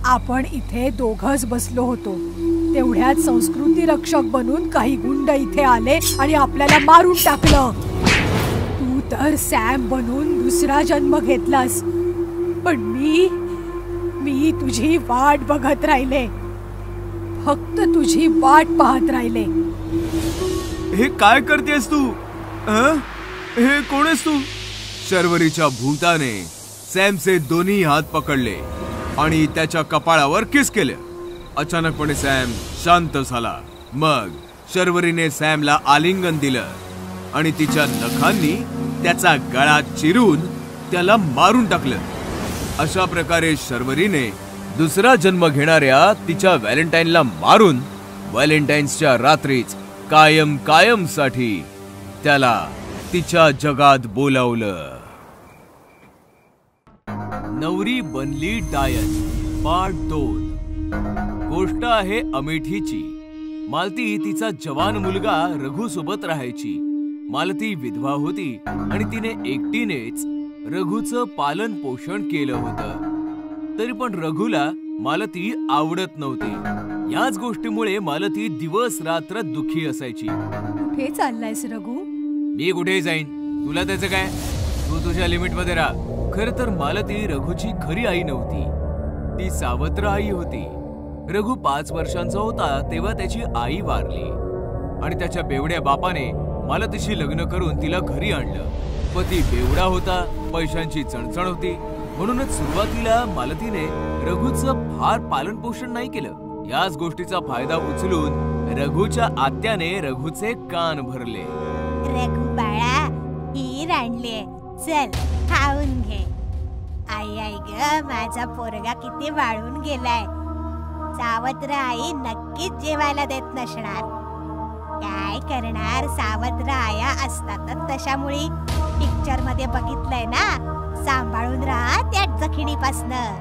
आपण इथे दोघंच बसलो होतो. तेवढ्यात संस्कृती रक्षक बनून काही गुंड इथे आले आणि आपल्याला मारून टाकलं. तू तर सॅम बनून दुसरा जन्म घेतलास, पण मी तुझी वाट बघत राहिले, फक्त तुझी वाट पाहत राहिले. हे काय करतेस तू? हे कोण आहेस तू? शर्वरीच्या भूताने सॅमचे दोन्ही हात पकडले आणि त्याच्या कपाळावर किस केले. अचानकपणे सॅम शांत झाला. मग शर्वरीने सॅमला आलिंगन दिलं आणि तिच्या नखांनी त्याचा गळा चिरून त्याला मारून टाकलं. अशा प्रकारे शर्वरीने दुसरा जन्म घेणाऱ्या तिच्या व्हॅलेंटाईनला मारून व्हॅलेंटाईन्सच्या रात्रीच कायम साठी त्याला तिच्या जगात बोलावलं. नवरी बनली डायन पार्ट 2. गोष्ट आहे अमेठीची. मालती तिचा जवान मुलगा रघु सोबत राहायची. मालती विधवा होती आणि तिने एकटीनेच रघुचं पालन पोषण केलं होतं. तरी पण रघुला मालती आवडत नव्हती. याच गोष्टीमुळे मालती दिवस रात्र दुःखी असायची. कुठे चाललायस रघु? मी कुठेही जाईन, तुला त्याचं काय? तू तुझ्या लिमिट मध्ये राहा. खरं तर मालती रघुची खरी आई नव्हती, ती सावत्र आई होती. रघु 5 वर्षांचा होता तेव्हा त्याची आई वारली आणि त्याच्या बेवड्या बापाने मालतीशी लग्न करून तिला घरी आणलं. पती बेवडा होता, पैशांची चणचण होती, म्हणूनच सुरुवातीला मालतीने रघुचं फार पालन पोषण नाही केलं. याच गोष्टीचा फायदा उचलून रघुच्या आत्याने रघुचे कान भरले. रघु बाळा, खीर आणले, चल खाऊन घे. आई आई ग, माझा पोरगा किती वाळून गेलाय. सावत्र आई नक्कीच जेवायला देत नसणार. काय करणार, सावत्र आया असतातच तशामुळे. पिक्चर मध्ये बघितलंय ना, सांभाळून राहा त्या जखिणीपासनं.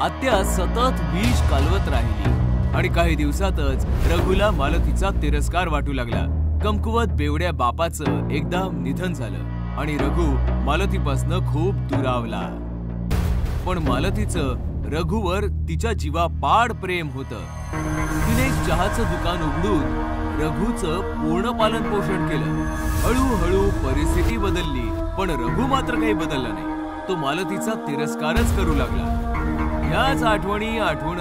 आत्या सतत विष कालवत राहिली आणि काही दिवसातच रघुला मालतीचा तिरस्कार वाटू लागला. कमकुवत बेवड्या बापाचं एकदा निधन झालं आणि रघु मालतीपासनं खूप दुरावला. पण मालतीचं रघुवर तिच्या जीवापाड प्रेम होतं. तिने चहाचं दुकान उघडून रघुचं पूर्ण पालन पोषण केलं. हळूहळू परिस्थिती बदलली, पण रघु मात्र काही बदलला नाही. तो मालतीचा तिरस्कारच करू लागला. याच आठवणी आठवून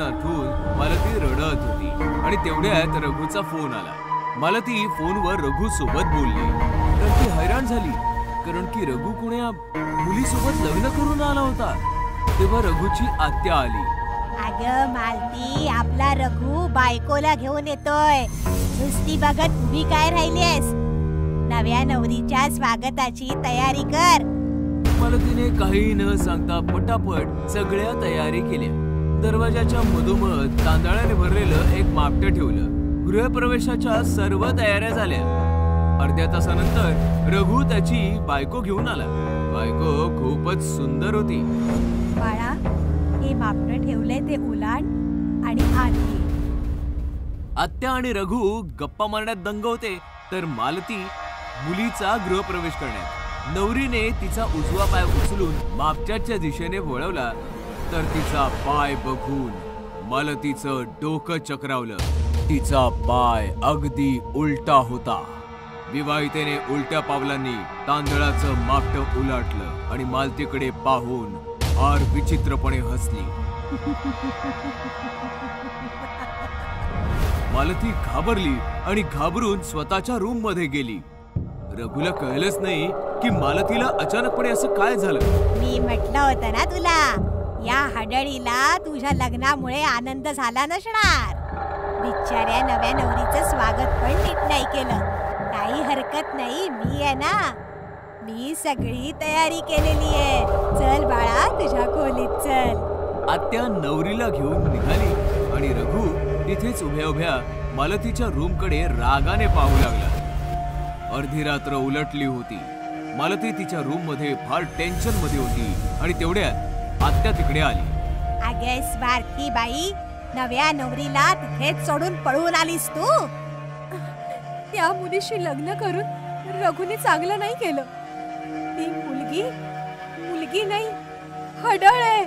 मालती रडत होती आणि तेवढ्यात रघुचा फोन आला. मालती फोनवर रघु सोबत बोलली तर ती हैराण झाली, कारण की रघु कोण्या मुलीसोबत लग्न करून आला होता. तेव्हा रघुची आत्या आली. अगं मालती, आपला रघु बायकोला घेऊन येतोय. नुसती बघत उभी काय राहिलीस? नव्या नवरीच्या स्वागताची तयारी कर. मालतीने काही न सांगता पटापट सगळ्या तयारी केल्या. दरवाजाच्या मधोमध तांदळाने भरलेलं एक मापटं ठेवलं. गृहप्रवेशाच्या सर्व तयाऱ्या झाल्या. अर्ध्या तासानंतर रघु त्याची बायको घेऊन आला. बायको खूपच सुंदर होती. बाळा, हे मापटं ठेवलंय ते उलाट आणि आधी. आत्या आणि रघु गप्पा मारण्यात दंग होते, तर मालती मुलीचा गृहप्रवेश करण्यात. नवरीने तिचा उजवा पाय उचलून मापट्याच्या दिशेने वळवला तर तिचा पाय बघून मालतीचं डोकं चक्रावलं. तिचा पाय अगदी उलटा होता. विवाहितेने उलट्या पावलांनी तांदळाचं मापटं उलाटलं आणि मालतीकडे पाहून फार विचित्रपणे हसली. मालती घाबरली आणि घाबरून स्वतःच्या रूम मध्ये गेली. रघुला कळलंच नाही की मालतीला अचानकपणे असं काय झालं. मी म्हटलं होतं ना तुला, या हडळीला तुझ्या लग्नामुळे आनंद झाला नसणार. बिचाऱ्या नव्या नवरीचं स्वागत पण नीट नाही केलं. काही हरकत नाही, मी आहे ना, मी सगळी तयारी केलेली आहे. चल बाळा, तुझ्या खोलीत चल. आत्या नवरीला घेऊन निघाली आणि रघु तिथेच उभ्या उभ्या मालतीच्या रूमकडे रागाने पाहू लागला. अर्धी रात्र उलटली होती. मालती तिच्या रूम मध्ये फार टेन्शन मध्ये होती आणि तेवढ्यात आत्या तिकडे आली. अगे स्वार्थी बाई, नव्या नवरीला तिथेच सोडून पळून आलीस तू? त्या मुलीशी लग्न करून रघुने चांगलं नाही केलं. ती मुलगी नाही, हडळ आहे.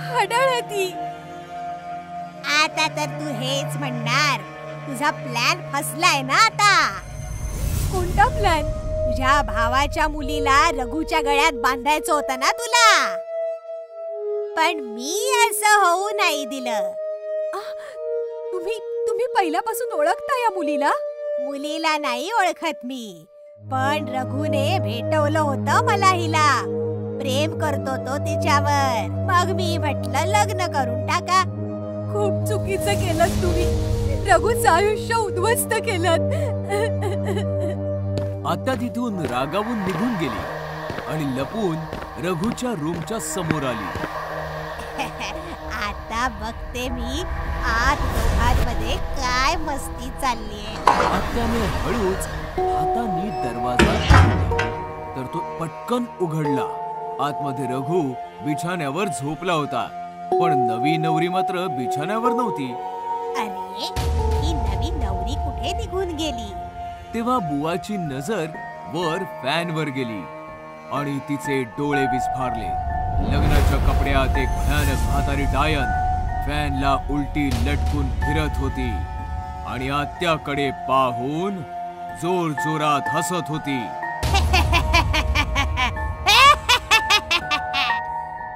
हडळ आहे ती. आता तर तू हेच म्हणणार. तुझा प्लॅन फसलाय ना आता. कोणता प्लॅन? तुझ्या भावाच्या मुलीला रघुच्या गळ्यात बांधायचं होतं ना तुला. पण मी असं होऊ नाही दिलं. तुम्ही पहिल्यापासून ओळखता या मुलीला? मुलीला नाही ओळखत मी, पण रघुने भेटवलं होतं मला हिला. प्रेम करतो तो तिच्यावर. मग मी म्हटलं लग्न करून टाका. खूप चुकीचं केलं तुम्ही. रघुचं आयुष्य उद्ध्वस्त केलं. आता तिथून रागावून निघून गेली आणि लपून रघुच्या रूमच्या समोर आली. आता बघते मी आत दोघांमध्ये काय मस्ती चाललीये. आत्याने हळूच हातांनी दरवाजा उघडला, तर तो पटकन उघडला. आतमध्ये रघु बिछाण्यावर झोपला होता, पण नवी नवरी मात्र बिछाण्यावर नव्हती. अरे, ही नवी नवरी कुठे निघून गेली? तेव्हा बुवाची नजर वर फॅनवर गेली आणि तिचे डोळे विस्फारले. लग्नाच्या कपड्यात एक भयानक म्हातारी डायन फॅनला उलटी लटकून फिरत होती आणि आत्याकडे पाहून जोर जोरात हसत होती.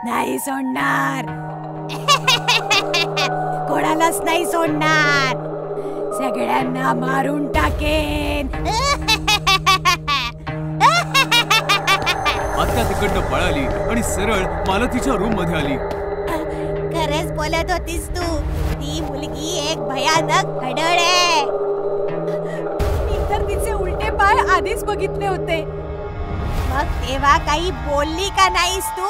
नाही सोडणार, कोणालाच नाही सोडणार. सगळ्यांना मारून टाकेन. आत्या तिकडनं पळाली आणि सरळ मालतीच्या रूम मध्ये आली. खरंच बोलत होतीस तू. ती मुलगी एक भयानक घडळ आहे. मी तर तिचे उलटे पाय आधीच बघितले होते. मग तेव्हा काही बोलली का नाहीस तू?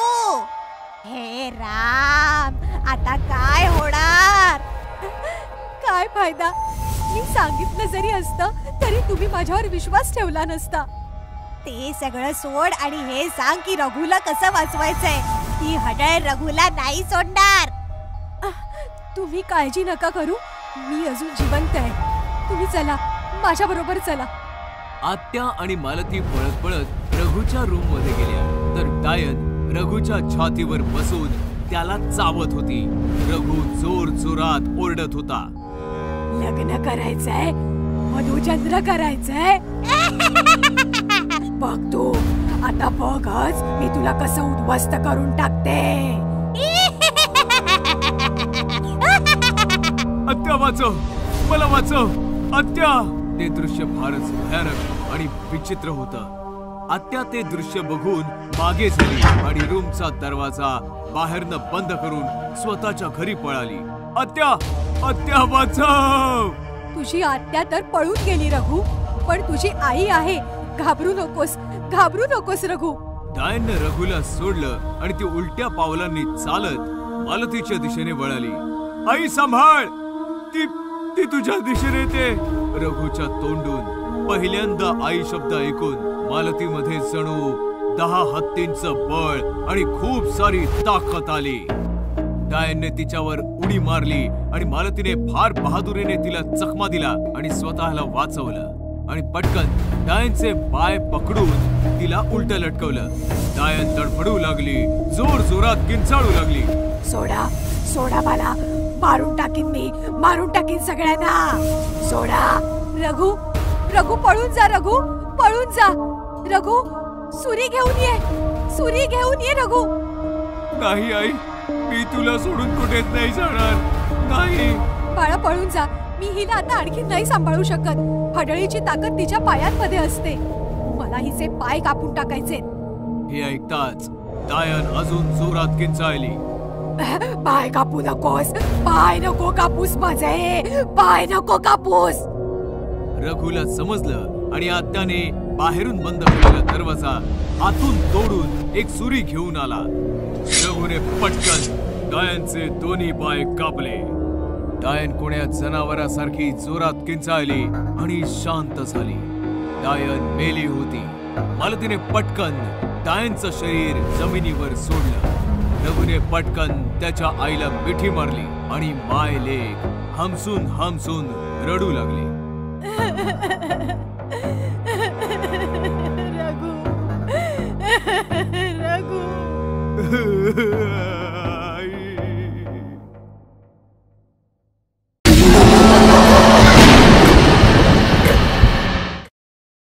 हे राम, आता काय होणार? काय फायदा? मी सांगितलं जरी असतं तरी तुम्ही माझ्यावर विश्वास ठेवला नसता. ते सगळं सोड आणि हे सांग की रघुला कसं वाचवायचंय. ती हडळ रघुला नाही सोडणार. तुम्ही काळजी नका करू, मी अजून जिवंत आहे. तुम्ही चला, माझ्या बरोबर चला. आत्या आणि मालती पळत पळत रघुच्या रूम मध्ये गेल्या, तर डायन रघुच्या छातीवर बसून त्याला चावत होती. रघु जोर जोरात ओरडत होता. लग्न करायचंय, मधुचंद्र करायचंय. बघ तू, आता बघच मी तुला कसं उद्ध्वस्त करून टाकते. आत्या वाचव, मला वाचव, आत्या. ते दृश्य फारच भयानक आणि विचित्र होतं. आत्या ते दृश्य बघून मागे झाली आणि रूमचा दरवाजा बाहेरनं बंद करून स्वतःच्या घरी पळाली. आत्या, आत्या वाचव. तुझी आत्या तर पळून गेली रघु, पण तुझी आई आहे. घाबरू नकोस, घाबरू नकोस रघु. डायनने रघुला सोडलं आणि ती उलट्या पावलांनी चालत मालतीच्या दिशेने वळाली. आई सांभाळ, ती तुझ्या दिशेने येते. रघुच्या तोंडून पहिल्यांदा आई शब्द ऐकून मालतीमध्ये जणू 10 हत्तींचं बळ आणि खूप सारी ताकद आली. डायनने तिच्यावर उडी मारली आणि मालतीने फार बहादुरीने तिला चकमा दिला आणि स्वतःला वाचवलं. आणि पटकन डायनचे पाय पकडून तिला उलट लटकवलं. डायन तडफडू लागली, जोर जोरात किंचाळू लागली. सोडा, सोडा मला, मारून टाकीन मी, मारून टाकीन सगळ्यांना. सोडा. रघु, रघु पळून जा. रघु पळून जा. रघु, सुरी घेऊन ये, सुरी घेऊन ये रघु. नाही आई, मी तुला सोडून कुठेच नाही जाणार. नाही बाळा, पळून जा. मी हिला आता आणखी नाही सांभाळू शकत. हडळीची ताकद तिच्या पायांमध्ये असते. मला हिचे पाय कापून टाकायचे. हे ऐकताच डायन अजून जोरात किंचाळली. पाय कापू नकोस, पाय नको कापूस माझे, पाय नको कापूस. रघुला समजलं आणि आत्याने बाहेरून बंद केलेला दरवाजा आतून तोडून एक सुरी घेऊन आला. रघुने पटकन डायनचे दोन्ही पाय कापले. डायन कोण्या जनावरासारखी जोरात किंचाळली आणि शांत झाली. डायन मेली होती. मालतीने पटकन डायनचं शरीर जमिनीवर सोडलं. रघुने पटकन त्याच्या आईला मिठी मारली आणि माय लेक हमसून हमसून रडू लागले. रघु, रघु.